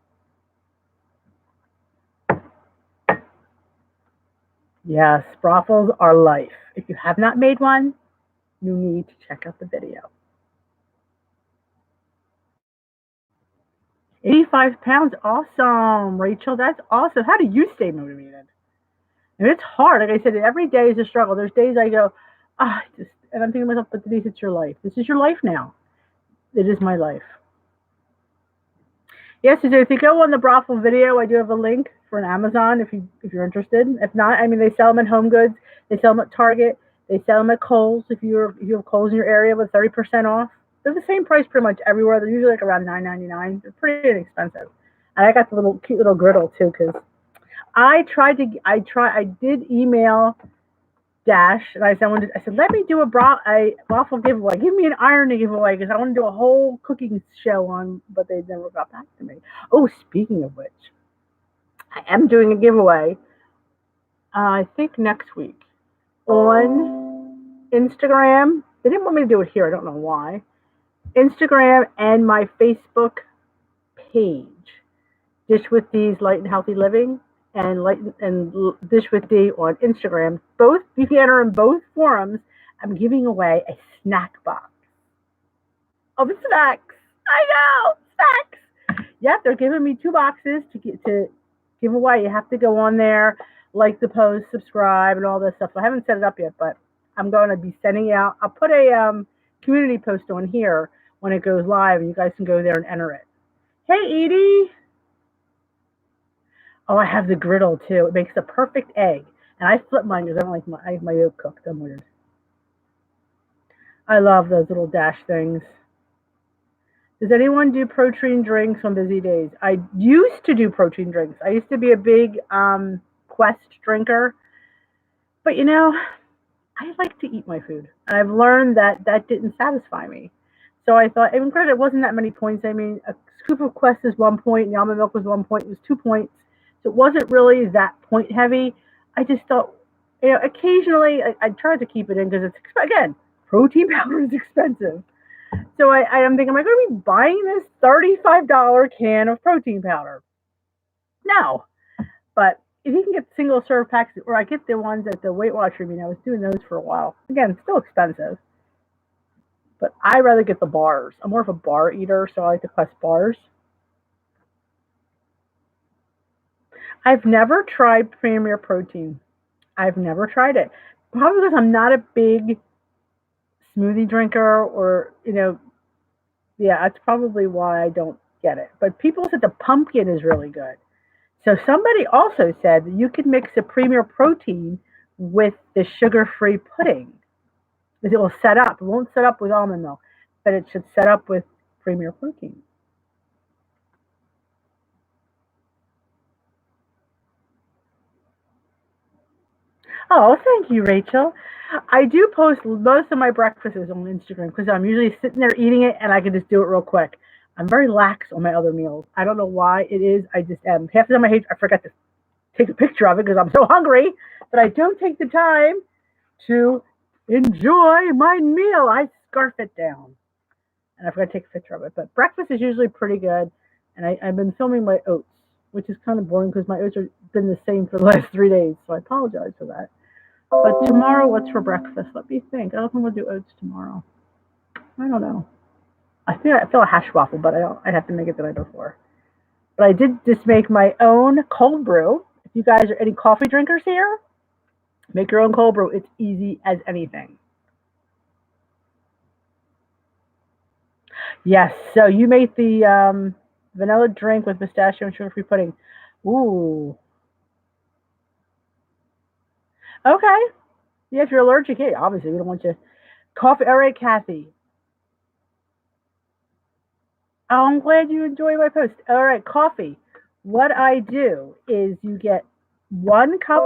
Yes, brothels are life. If you have not made one, you need to check out the video. 85 pounds, awesome, Rachel. That's awesome. How do you stay motivated? And it's hard. Like I said, every day is a struggle. There's days I go, and I'm thinking to myself, but Denise, it's your life. This is your life now. It is my life. Yes, so if you go on the brothel video, I do have a link for an Amazon if you're interested. If not, I mean they sell them at Home Goods, they sell them at Target, they sell them at Kohl's. If you have Kohl's in your area with 30% off, they're the same price pretty much everywhere. They're usually like around $9.99. They're pretty inexpensive. And I got the little cute little griddle too because I did email Dash, and I said, let me do a waffle giveaway. Give me an iron to give away because I want to do a whole cooking show on, but they never got back to me. Oh, speaking of which, I am doing a giveaway. I think next week on Instagram. They didn't want me to do it here. I don't know why. Instagram and my Facebook page, Dish with Dee's Light and Healthy Living, and Dish with Dee on Instagram. Both you can enter in both forums. I'm giving away a snack box of snacks. I know, snacks. Yep, they're giving me 2 boxes to give away. You have to go on there, like the post, subscribe, and all this stuff. So I haven't set it up yet, but I'm going to be sending out. I'll put a community post on here when it goes live, and you guys can go there and enter it. Hey, Edie. Oh, I have the griddle too. It makes the perfect egg. And I flip mine because I don't like my yolk cooked. I'm weird. I love those little Dash things. Does anyone do protein drinks on busy days? I used to do protein drinks. I used to be a big Quest drinker. But I like to eat my food. And I've learned that didn't satisfy me. So I thought, even granted, it wasn't that many points. I mean, a scoop of Quest is 1 point, and almond milk was 1 point. It was 2 points. So it wasn't really that point heavy. I just thought, occasionally I tried to keep it in because it's, again, protein powder is expensive. So I'm thinking, am I going to be buying this $35 can of protein powder? No. But if you can get single serve packs, or I get the ones at the Weight Watcher, I was doing those for a while. Again, still expensive. But I rather get the bars. I'm more of a bar eater, so I like the Quest bars. I've never tried Premier Protein. I've never tried it. Probably because I'm not a big smoothie drinker, or, yeah, that's probably why I don't get it. But people said the pumpkin is really good. So somebody also said that you could mix a Premier Protein with the sugar-free pudding. Because it will set up. It won't set up with almond milk, but it should set up with Premier Protein. Oh, thank you, Rachel. I do post most of my breakfasts on Instagram because I'm usually sitting there eating it and I can just do it real quick. I'm very lax on my other meals. I don't know why it is. I just am. Half the time I forget to take a picture of it because I'm so hungry, but I don't take the time to enjoy my meal. I scarf it down and I forgot to take a picture of it. But breakfast is usually pretty good. And I've been filming my oats, which is kind of boring because my oats have been the same for the last 3 days. So I apologize for that. But tomorrow, what's for breakfast? Let me think. I don't think we'll do oats tomorrow. I don't know. I feel a hash waffle, but I'd have to make it the night before. But I did just make my own cold brew. If you guys are any coffee drinkers here, make your own cold brew. It's easy as anything. Yes. So you made the vanilla drink with pistachio and sugar-free pudding. Ooh. Okay. Yeah, if you're allergic, hey, obviously we don't want you. Coffee. All right, Kathy. Oh, I'm glad you enjoy my post. All right, coffee. What I do is you get 1 cup,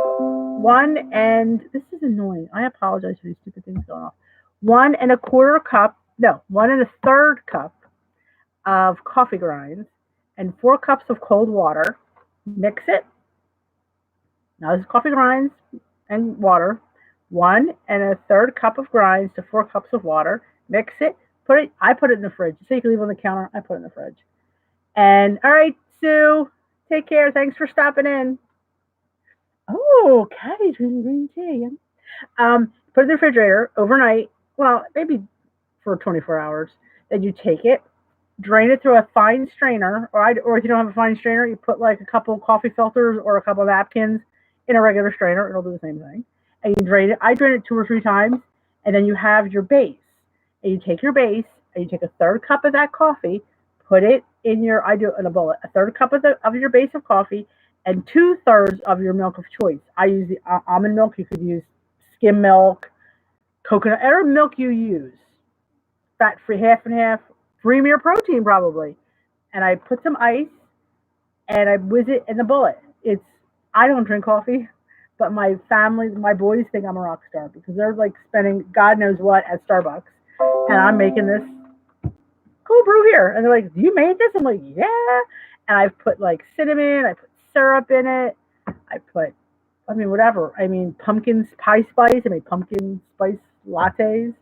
and this is annoying. I apologize for these stupid things going off. 1 1/4 cup, no, 1 1/3 cup of coffee grinds and 4 cups of cold water. Mix it. Now this is coffee grinds and water. 1 1/3 cup of grinds to 4 cups of water. Mix it. I put it in the fridge. So you can leave it on the counter. I put it in the fridge. And all right, Sue, take care. Thanks for stopping in. Oh, Caddy's drinking green tea. Put it in the refrigerator overnight. Well, maybe for 24 hours. Then you take it, drain it through a fine strainer, or if you don't have a fine strainer, you put like a couple coffee filters or a couple of napkins in a regular strainer. It'll do the same thing. And you drain it. I drain it 2 or 3 times, and then you have your base. And you take your base, and you take a third cup of that coffee, put it in your. I do it in a bullet. A third cup of your base of coffee, and 2/3 of your milk of choice. I use the almond milk. You could use skim milk, coconut, whatever milk you use. Fat free, half and half. Premier protein probably. And I put some ice and I whiz it in the bullet. It's I don't drink coffee, but my family, my boys think I'm a rock star because they're like spending God knows what at Starbucks, and I'm making this cold brew here, and they're like, "You made this?" I'm like, "Yeah." And I've put like cinnamon, I put syrup in it, I mean, whatever. I mean, pumpkin pie spice. I made pumpkin spice lattes.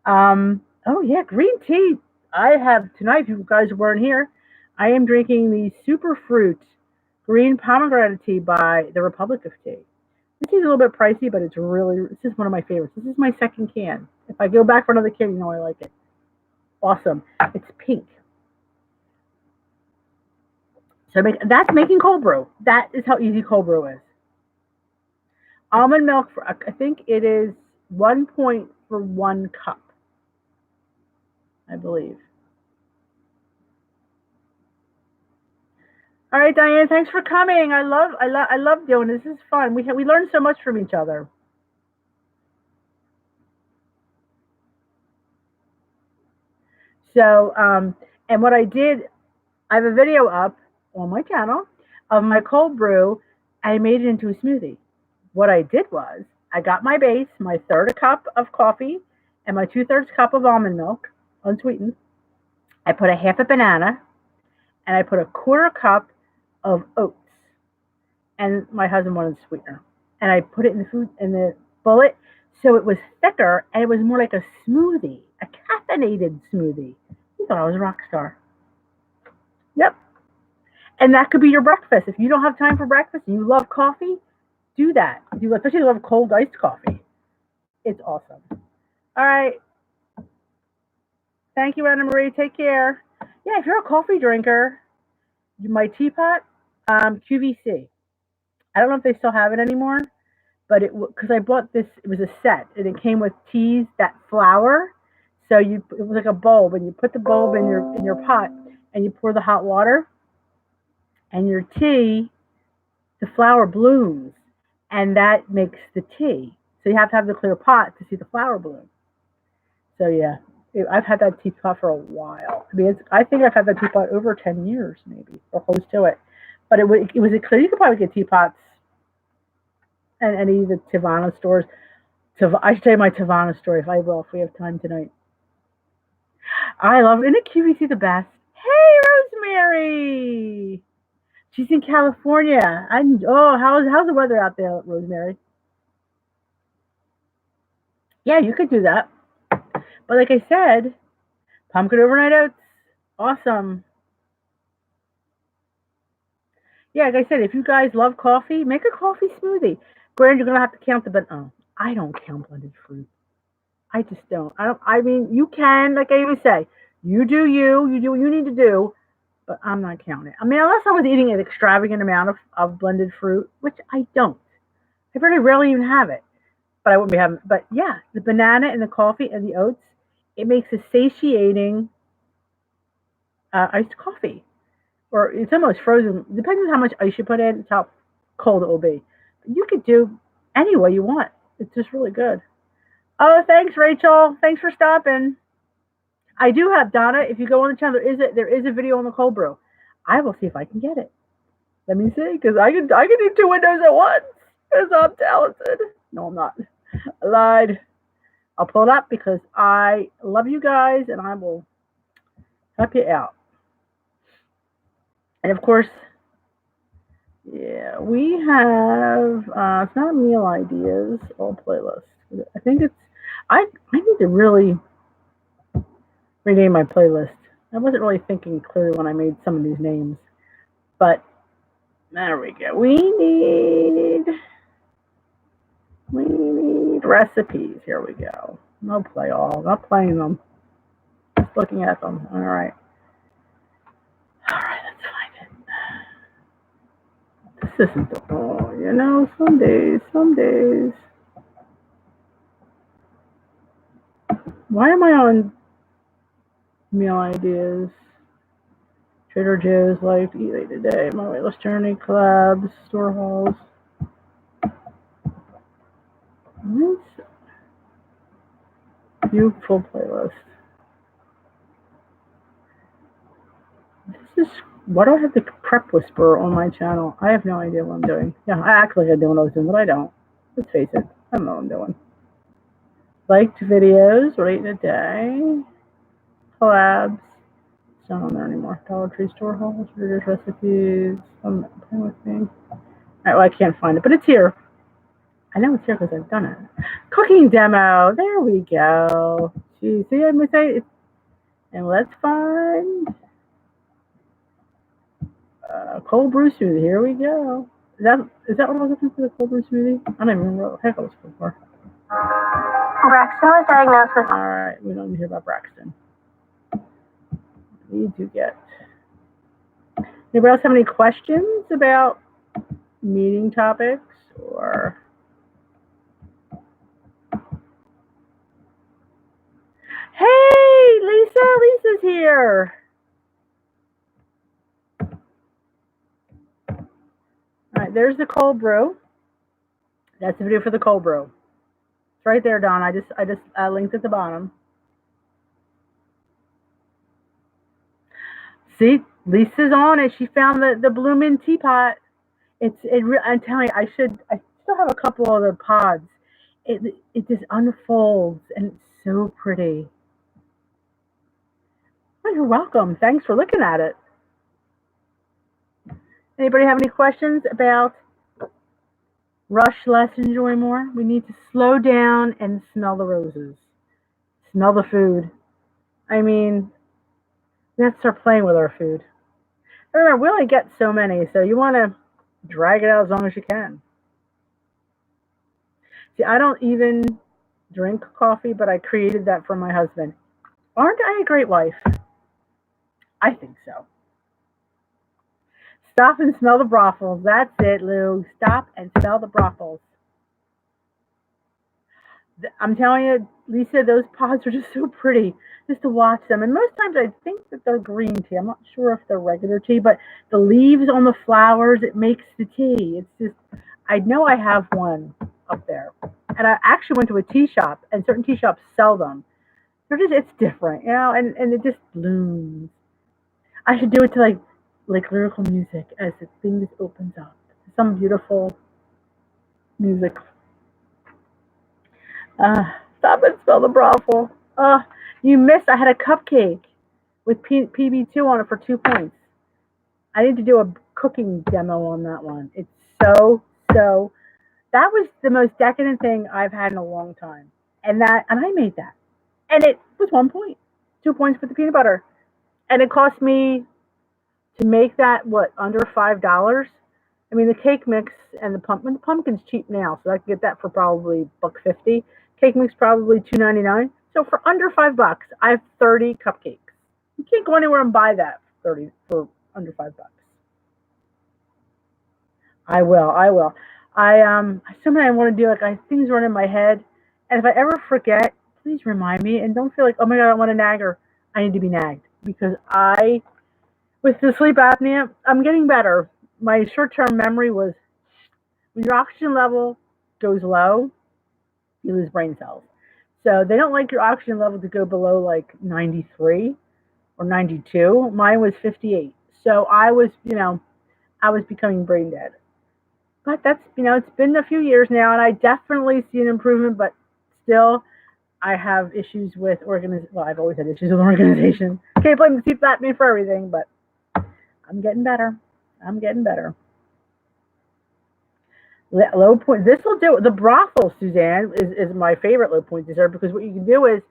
Oh yeah, green tea. I have tonight. If you guys weren't here, I am drinking the Superfruit Green Pomegranate Tea by the Republic of Tea. This tea's a little bit pricey, but this is one of my favorites. This is my second can. If I go back for another can, you know I like it. Awesome. It's pink. So that's making cold brew. That is how easy cold brew is. Almond milk, I think it is 1 point for 1 cup, I believe. All right, Diane, thanks for coming. I love doing this. This is fun. We learn so much from each other. So, and what I did, I have a video up on my channel of my cold brew. I made it into a smoothie. What I did was I got my base, my third cup of coffee, and my 2/3 cup of almond milk, unsweetened. I put a half a banana, and I put a 1/4 cup of oats. And my husband wanted sweetener. And I put it in the bullet, so it was thicker and it was more like a smoothie, a caffeinated smoothie. He thought I was a rock star. Yep. And that could be your breakfast. If you don't have time for breakfast and you love coffee, do that. Especially if you love cold iced coffee. It's awesome. All right. Thank you, Anna Marie. Take care. Yeah, if you're a coffee drinker, my teapot, QVC. I don't know if they still have it anymore, but because I bought this, it was a set, and it came with teas that flour. So it was like a bulb, and you put the bulb in your pot, and you pour the hot water, and your tea, the flower blooms, and that makes the tea. So you have to have the clear pot to see the flower bloom. So yeah, I've had that teapot for a while. I mean, I think I've had that teapot over 10 years, maybe or close to it. But it was a clear. You could probably get teapots and any of the Tivana stores. I should tell you my Tivana story if I will, if we have time tonight. I love, isn't QVC the best? Hey, Rosemary! She's in California. How's the weather out there, Rosemary? Yeah, you could do that. But like I said, pumpkin overnight oats, awesome. Yeah, like I said, if you guys love coffee, make a coffee smoothie. Granted, you're gonna have to count I don't count blended fruit. I just don't. I don't. I mean, you can, like I always say, you do you. You do what you need to do. But I'm not counting. I mean, unless I was eating an extravagant amount of blended fruit, which I don't. I very rarely even have it. But I wouldn't be having. But yeah, the banana and the coffee and the oats, it makes a satiating iced coffee, or it's almost frozen. Depends on how much ice you put in. It's how cold it will be. But you could do any way you want. It's just really good. Oh, thanks, Rachel. Thanks for stopping. I do have Donna. If you go on the channel, there is a video on the cold brew. I will see if I can get it. Let me see, because I can do two windows at once. Because I'm talented. No, I'm not. I lied. I'll pull it up because I love you guys and I will help you out. And of course, yeah, we have it's not meal ideas or playlist. I think it's I need to really rename my playlist. I wasn't really thinking clearly when I made some of these names. But there we go. We need recipes. Here we go. No play all. Not playing them. Just looking at them. All right. All right, let's find it. This isn't the some days. Why am I on meal ideas? Trader Joe's, Life, Eat Late Today, My Weightless Journey, Collabs, Store Hauls. Beautiful playlist. This is why do I have the prep whisperer on my channel? I have no idea what I'm doing. Yeah, I act like I know what I was doing, but I don't. Let's face it, I don't know what I'm doing. Liked videos, what I eat in a day, collabs. It's not on there anymore. Dollar Tree store hauls, readers recipes. I'm playing with me. All right, well I can't find it, but it's here. I know it's here because I've done it. Cooking demo. There we go. See, I'm gonna say it. And let's find cold brew smoothie. Here we go. Is that what I was looking for? The cold brew smoothie? I don't even remember what the heck I was looking for. Braxton was diagnosed with. All right, we don't need to hear about Braxton. We do get. Anybody else have any questions about meeting topics or? Hey, Lisa! Lisa's here. All right, there's the cold brew. That's the video for the cold brew. It's right there, Don. I just linked at the bottom. See, Lisa's on it. She found the bloomin' teapot. I'm telling you, I still have a couple of the pods. It just unfolds and it's so pretty. Oh, you're welcome. Thanks for looking at it. Anybody have any questions about rush less, enjoy more? We need to slow down and smell the roses. Smell the food. I mean, we have to start playing with our food. Remember, we only get so many, so you want to drag it out as long as you can. See, I don't even drink coffee, but I created that for my husband. Aren't I a great wife? I think so. Stop and smell the brothels. That's it, Lou. Stop and smell the brothels. I'm telling you, Lisa, those pods are just so pretty just to watch them. And most times I think that they're green tea. I'm not sure if they're regular tea, but the leaves on the flowers, it makes the tea. It's just, I know I have one up there. And I actually went to a tea shop, and certain tea shops sell them. It's different, and it just blooms. I should do it to like lyrical music as the thing just opens up. Some beautiful. Music. Uh, Stop and smell the brothel. You missed. I had a cupcake with PB2 on it for 2 points. I need to do a cooking demo on that one. It's so. That was the most decadent thing I've had in a long time, and I made that, and it was 1 point, 2 points for the peanut butter, and it cost me to make that what under $5. I mean the cake mix and the pumpkin's cheap now, so I can get that for probably $1.50. Cake mix probably $2.99. So for under $5, I have 30 cupcakes. You can't go anywhere and buy that for 30 for under $5. I will. I will. Something I want to do. Like things run in my head, and if I ever forget, please remind me. And don't feel like, oh my god, I want to nag her. I need to be nagged because with the sleep apnea, I'm getting better. My short-term memory was when your oxygen level goes low, you lose brain cells. So they don't like your oxygen level to go below like 93 or 92. Mine was 58. So I was becoming brain dead. But it's been a few years now, and I definitely see an improvement. But still, I have issues with organization. Well, I've always had issues with organization. Can't blame the sleep apnea for everything, but I'm getting better. I'm getting better. Low point. This will do. The brothel, Suzanne, is my favorite low point dessert because what you can do is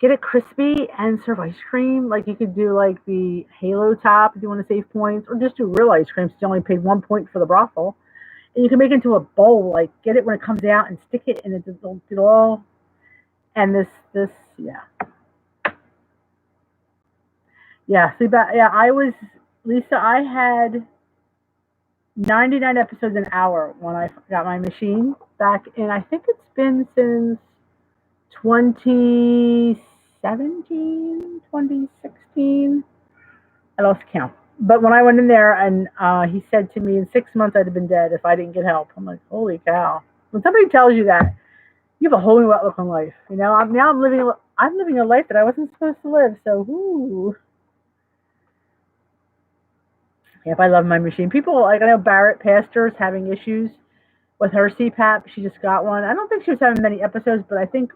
get it crispy and serve ice cream. Like you could do like the halo top if you want to save points, or just do real ice cream since you only paid 1 point for the brothel. And you can make it into a bowl, like get it when it comes out and stick it in it all. And yeah, yeah. See, but yeah, I was Lisa. I had 99 episodes an hour when I got my machine back in. I think it's been since 2017, 2016. I lost count. But when I went in there and he said to me in 6 months I'd have been dead if I didn't get help. I'm like, holy cow. When somebody tells you that, you have a whole new outlook on life. I'm living a life that I wasn't supposed to live. So, ooh. Yep, I love my machine. People, like I know Barrett Pastor's having issues with her CPAP. She just got one. I don't think she was having many episodes, but I think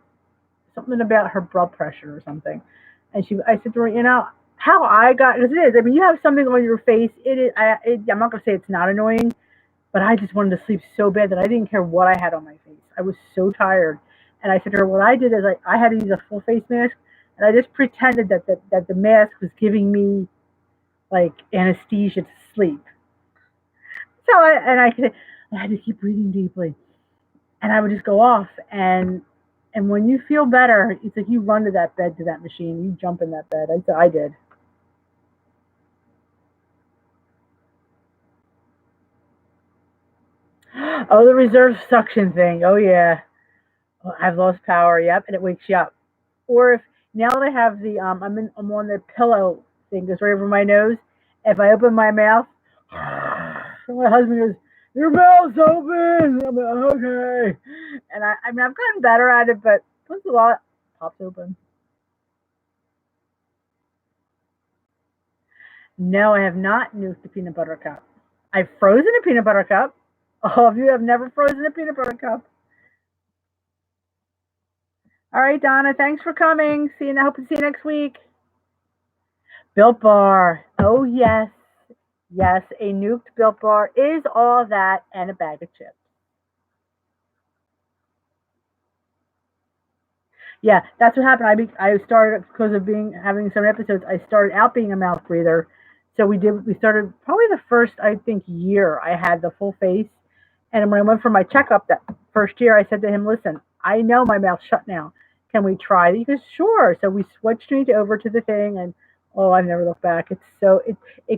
something about her blood pressure or something. And I said to her, how I got, because it is. I mean, you have something on your face. I'm not gonna say it's not annoying, but I just wanted to sleep so bad that I didn't care what I had on my face. I was so tired, and I said to her, what I did is I had to use a full face mask, and I just pretended that the mask was giving me like anesthesia to sleep. So I had to keep breathing deeply, and I would just go off. And when you feel better, it's like you run to that bed, to that machine, you jump in that bed. I did. Oh, the reserve suction thing. Oh yeah, oh, I've lost power. Yep, and it wakes you up. Or if now that I have I'm on the pillow thing that's right over my nose. If I open my mouth, my husband goes, "Your mouth's open." I'm like, okay, and I mean I've gotten better at it, but once a lot pops open. No, I have not nuked the peanut butter cup. I've frozen a peanut butter cup. All of you have never frozen a peanut butter cup. All right, Donna, thanks for coming. See you. I hope to see you next week. Built Bar. Oh, yes. Yes, a nuked Built Bar is all that and a bag of chips. Yeah, that's what happened. I started because of having some episodes. I started out being a mouth breather, so we started probably the first I think year I had the full face, and when I went for my checkup that first year, I said to him, "Listen, I know my mouth's shut now. Can we try?" He goes, "Sure." So we switched me over to the thing, and oh, I've never looked back. It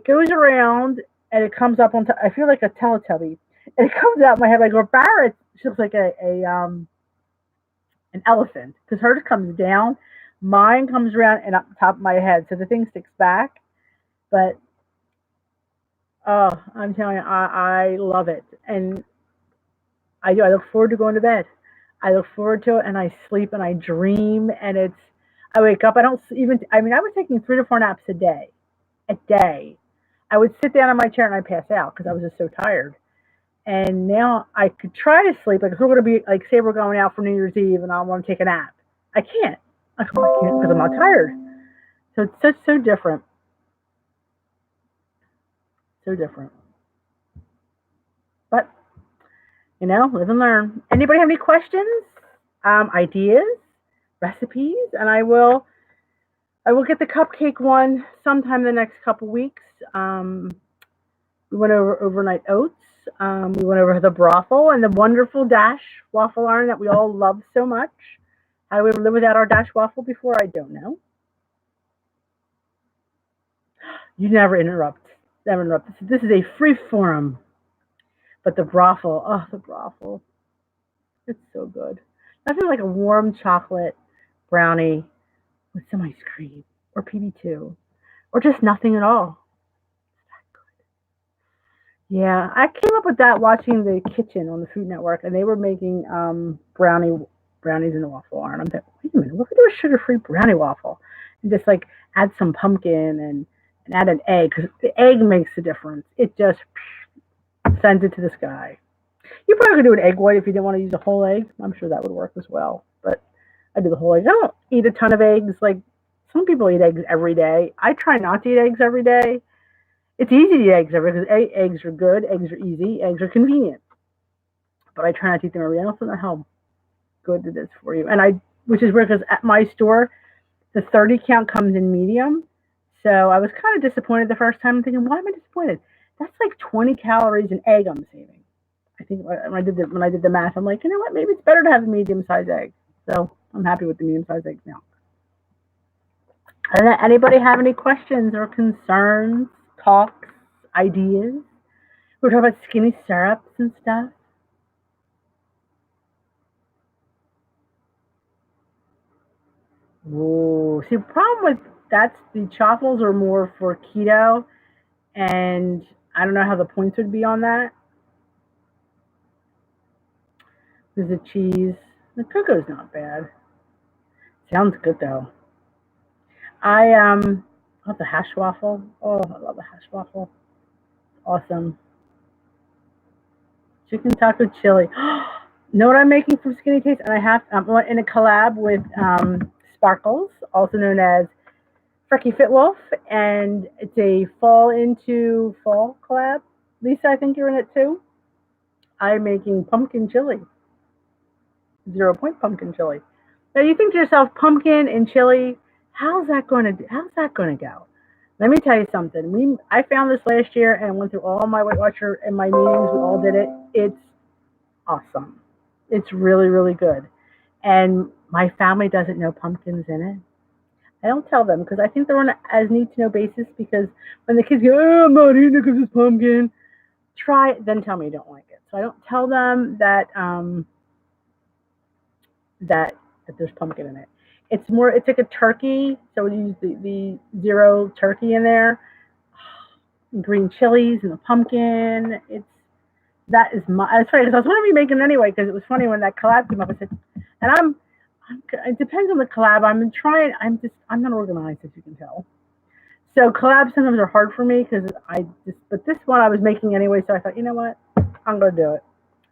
goes around and it comes up on. I feel like a Teletubby, and it comes out my head like a Barrett. She looks like a an elephant because hers comes down, mine comes around and up the top of my head, so the thing sticks back. But oh, I'm telling you, I love it, and I do. I look forward to going to bed. I look forward to it, and I sleep and I dream, and it's. I wake up. I don't even. I mean, I was taking 3 to 4 naps a day. A day. I would sit down in my chair and I'd pass out because I was just so tired. And now I could try to sleep. Like if we're going to be like, say we're going out for New Year's Eve and I want to take a nap, I can't. I can't because I'm not tired. So it's so different. So different. But live and learn. Anybody have any questions, ideas, recipes? And I will get the cupcake one sometime the next couple weeks. We went over overnight oats. We went over the brothel and the wonderful Dash waffle iron that we all love so much. How do we ever live without our Dash waffle before? I don't know. You never interrupt. Never interrupt. This is a free forum. But the brothel, oh, the brothel. It's so good. Nothing like a warm chocolate brownie with some ice cream or PB2 or just nothing at all. Yeah, I came up with that watching The Kitchen on the Food Network, and they were making brownies in the waffle iron. I'm thinking, wait a minute, what if we do a sugar-free brownie waffle and just like add some pumpkin and add an egg because the egg makes the difference. It just sends it to the sky. You probably could do an egg white if you didn't want to use a whole egg. I'm sure that would work as well. But I do the whole egg. I don't eat a ton of eggs. Like some people eat eggs every day. I try not to eat eggs every day. It's easy to eat eggs every day because eggs are good, eggs are easy, eggs are convenient. But I try not to eat them every day. I don't know how good it is for you. Which is weird because at my store, the 30 count comes in medium. So I was kind of disappointed the first time. I'm thinking, why am I disappointed? That's like 20 calories an egg I'm saving. I think when I did the math, I'm like, you know what? Maybe it's better to have a medium-sized egg. So I'm happy with the medium-sized eggs now. Anybody have any questions or concerns, talks, ideas? We're talking about skinny syrups and stuff. Ooh, see, the problem with that's the chocolate are more for keto, and I don't know how the points would be on that. There's the cheese. The cocoa's not bad. Sounds good though. I love the hash waffle. Oh, I love the hash waffle. Awesome. Chicken taco chili. Know what I'm making from Skinny Taste? And I'm in a collab with Sparkles, also known as Frecky Fitwolf, and it's a fall into fall collab. Lisa, I think you're in it too. I'm making pumpkin chili, 0 point pumpkin chili. Now you think to yourself, pumpkin and chili, how's that going to go? Let me tell you something. I found this last year and went through all my Weight Watcher and my meetings. We all did it. It's awesome. It's really, really good. And my family doesn't know pumpkins in it. I don't tell them because I think they're on a as need to know basis because when the kids go, oh, I'm not eating it because it's pumpkin, try it, then tell me you don't like it. So I don't tell them that there's pumpkin in it. It's like a turkey, so we use the zero turkey in there, green chilies and the pumpkin. It's funny because I was going to be making it anyway because it was funny when that collab came up. I said, and it depends on the collab. I'm not organized as you can tell. So collabs sometimes are hard for me because but this one I was making anyway. So I thought, you know what, I'm going to do it.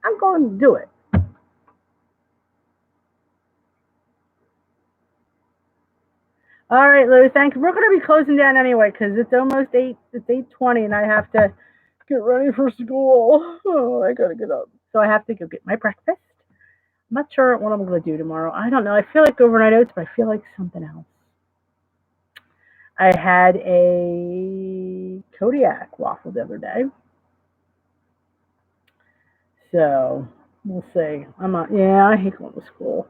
I'm going to do it. All right, Lou. Thank you. We're going to be closing down anyway because it's almost 8. It's 8:20, and I have to get ready for school. Oh, I got to get up. So I have to go get my breakfast. I'm not sure what I'm going to do tomorrow. I don't know. I feel like overnight oats, but I feel like something else. I had a Kodiak waffle the other day. So we'll see. I hate going to school.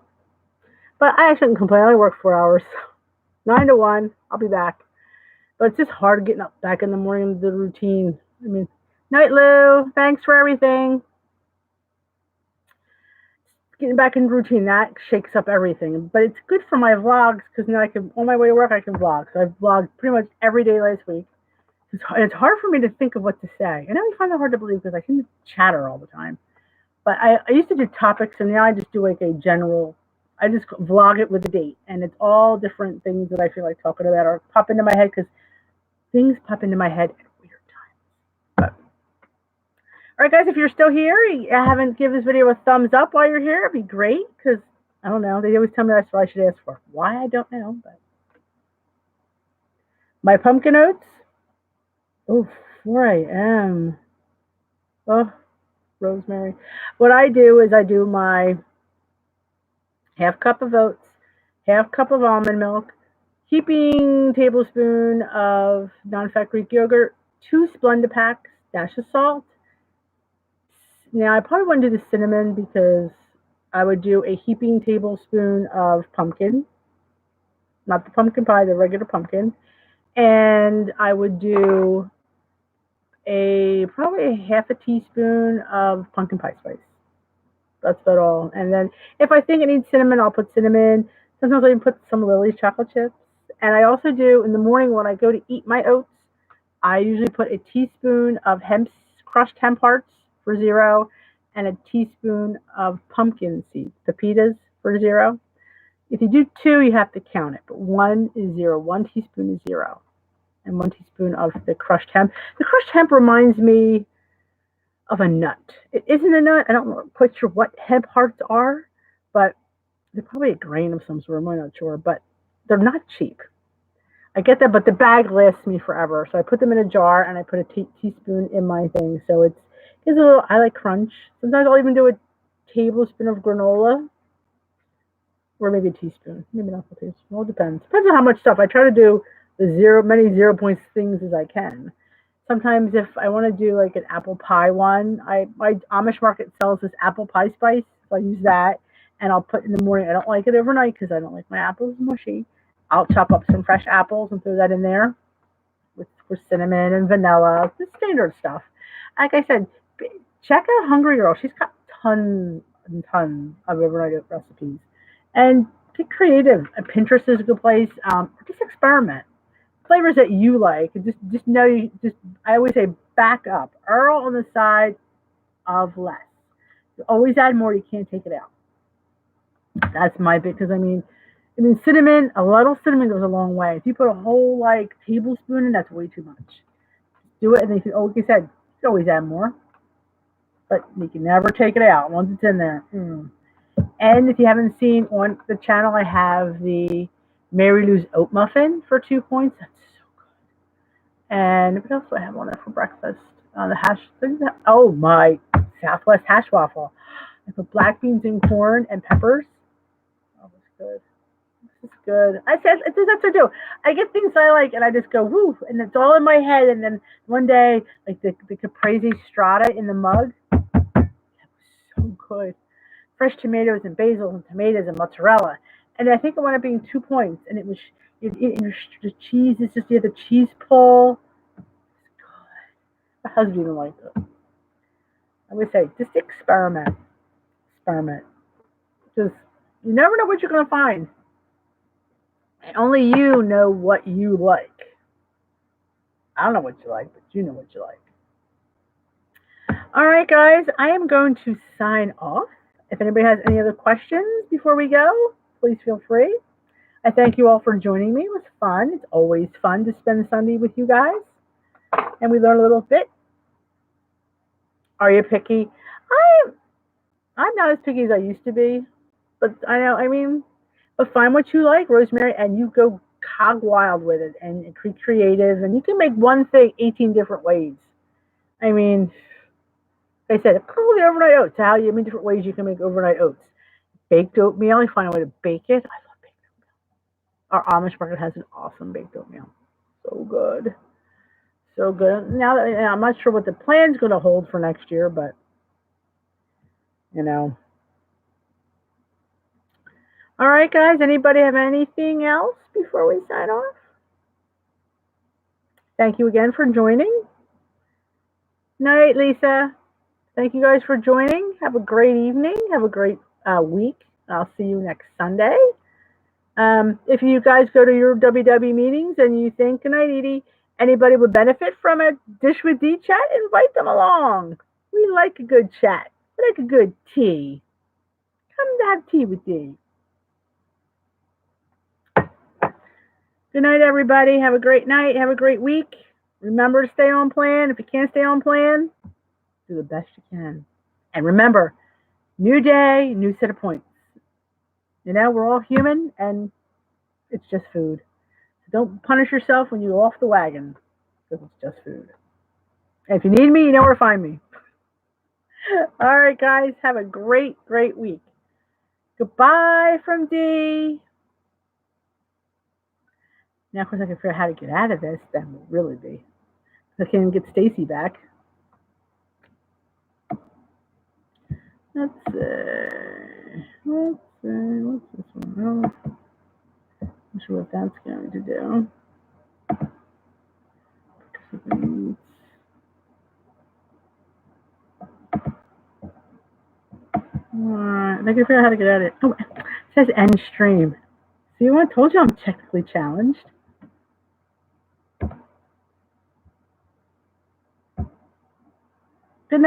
But I shouldn't complain. I only work 4 hours. 9 to 1. I'll be back. But it's just hard getting up back in the morning, the routine. I mean, night, Lou. Thanks for everything. Getting back in routine, that shakes up everything. But it's good for my vlogs because now on my way to work, I can vlog. So I've vlogged pretty much every day last week. It's hard for me to think of what to say. I know you find that hard to believe because I can chatter all the time. But I used to do topics, and now I just do like a general. I just vlog it with a date, and it's all different things that I feel like talking about or pop into my head because things pop into my head at weird times. right, guys, if you're still here, you haven't given this video a thumbs up while you're here, it'd be great, because, I don't know, they always tell me that's what I should ask for. Why, I don't know, but. My pumpkin oats. Oh, 4 a.m. Oh, Rosemary. What I do is I do my half cup of oats, half cup of almond milk, heaping tablespoon of non-fat Greek yogurt, 2 Splenda packs, dash of salt. Now I probably want to do the cinnamon because I would do a heaping tablespoon of pumpkin, not the pumpkin pie, the regular pumpkin, and I would do probably a half a teaspoon of pumpkin pie spice. That's about all. And then if I think it needs cinnamon, I'll put cinnamon. Sometimes I even put some Lily's chocolate chips. And I also do in the morning when I go to eat my oats, I usually put a teaspoon of crushed hemp hearts for 0 and a teaspoon of pumpkin seeds, pepitas for 0. If you do 2, you have to count it, but 1 is 0. 1 teaspoon is 0. And 1 teaspoon of the crushed hemp. The crushed hemp reminds me of a nut. It isn't a nut. I don't know quite sure what hemp hearts are, but they're probably a grain of some sort. I'm not sure, but they're not cheap. I get that, but the bag lasts me forever. So I put them in a jar and I put a teaspoon in my thing. So it gives a little, I like crunch. Sometimes I'll even do a tablespoon of granola, or maybe a teaspoon. Maybe not a teaspoon. It all depends. Depends on how much stuff. I try to do many 0 point things as I can. Sometimes if I want to do like an apple pie one, my Amish market sells this apple pie spice. So I use that, and I'll put in the morning. I don't like it overnight because I don't like my apples mushy. I'll chop up some fresh apples and throw that in there with cinnamon and vanilla, the standard stuff. Like I said, check out Hungry Girl. She's got tons and tons of overnight recipes. And get creative. Pinterest is a good place. Just experiment. Flavors that you like. Just know you I always say back up. Err on the side of less. You always add more, you can't take it out. That's my big, because I mean cinnamon, a little cinnamon goes a long way. If you put a whole tablespoon in, that's way too much. Do it, and then you can, like I said, you can always add more. But you can never take it out once it's in there. And if you haven't seen on the channel, I have the Mary Lou's oat muffin for 2 points. That's so good. And what else do I have on there for breakfast? The hash. Oh, my Southwest hash waffle. I put black beans and corn and peppers. Oh, that's good. This is good. That's what I do. I get things I like, and I just go, woo, and it's all in my head. And then one day, like the caprese strata in the mug, that was so good. Fresh tomatoes and basil and tomatoes and mozzarella. And I think it wound up being 2 points. And it was, the cheese is just, you have the cheese pull. It's good. My husband even liked it. I would say, just experiment. Just, you never know what you're going to find. And only you know what you like. I don't know what you like, but you know what you like. All right, guys, I am going to sign off. If anybody has any other questions before we go, please feel free. I thank you all for joining me. It was fun. It's always fun to spend Sunday with you guys. And we learn a little bit. Are you picky? I'm not as picky as I used to be. But but find what you like, Rosemary, and you go hog wild with it and be creative. And you can make one thing 18 different ways. I mean, like I said, probably overnight oats. How different ways you can make overnight oats. Baked oatmeal, you find a way to bake it. I love baked oatmeal. Our Amish market has an awesome baked oatmeal. So good. So good. Now, I'm not sure what the plan's going to hold for next year, but, All right, guys. Anybody have anything else before we sign off? Thank you again for joining. Night, Lisa. Thank you guys for joining. Have a great evening. Have a great week. I'll see you next Sunday. If you guys go to your WW meetings and you think, good night, Edie, anybody would benefit from a Dish with Dee chat, invite them along. We like a good chat. We like a good tea. Come to have tea with Dee. Good night, everybody. Have a great night. Have a great week. Remember to stay on plan. If you can't stay on plan, Do the best you can. And remember, new day, new set of points. We're all human and it's just food. So don't punish yourself when you go off the wagon because it's just food. And if you need me, you know where to find me. All right, guys, have a great, great week. Goodbye from Dee. Now, of course, I can figure out how to get out of this. That will really be. I can get Stacy back. Let's see. What's this one? Oh, not sure what that's going to do. I can figure out how to get out of it. Oh, it says end stream. See, I told you I'm technically challenged.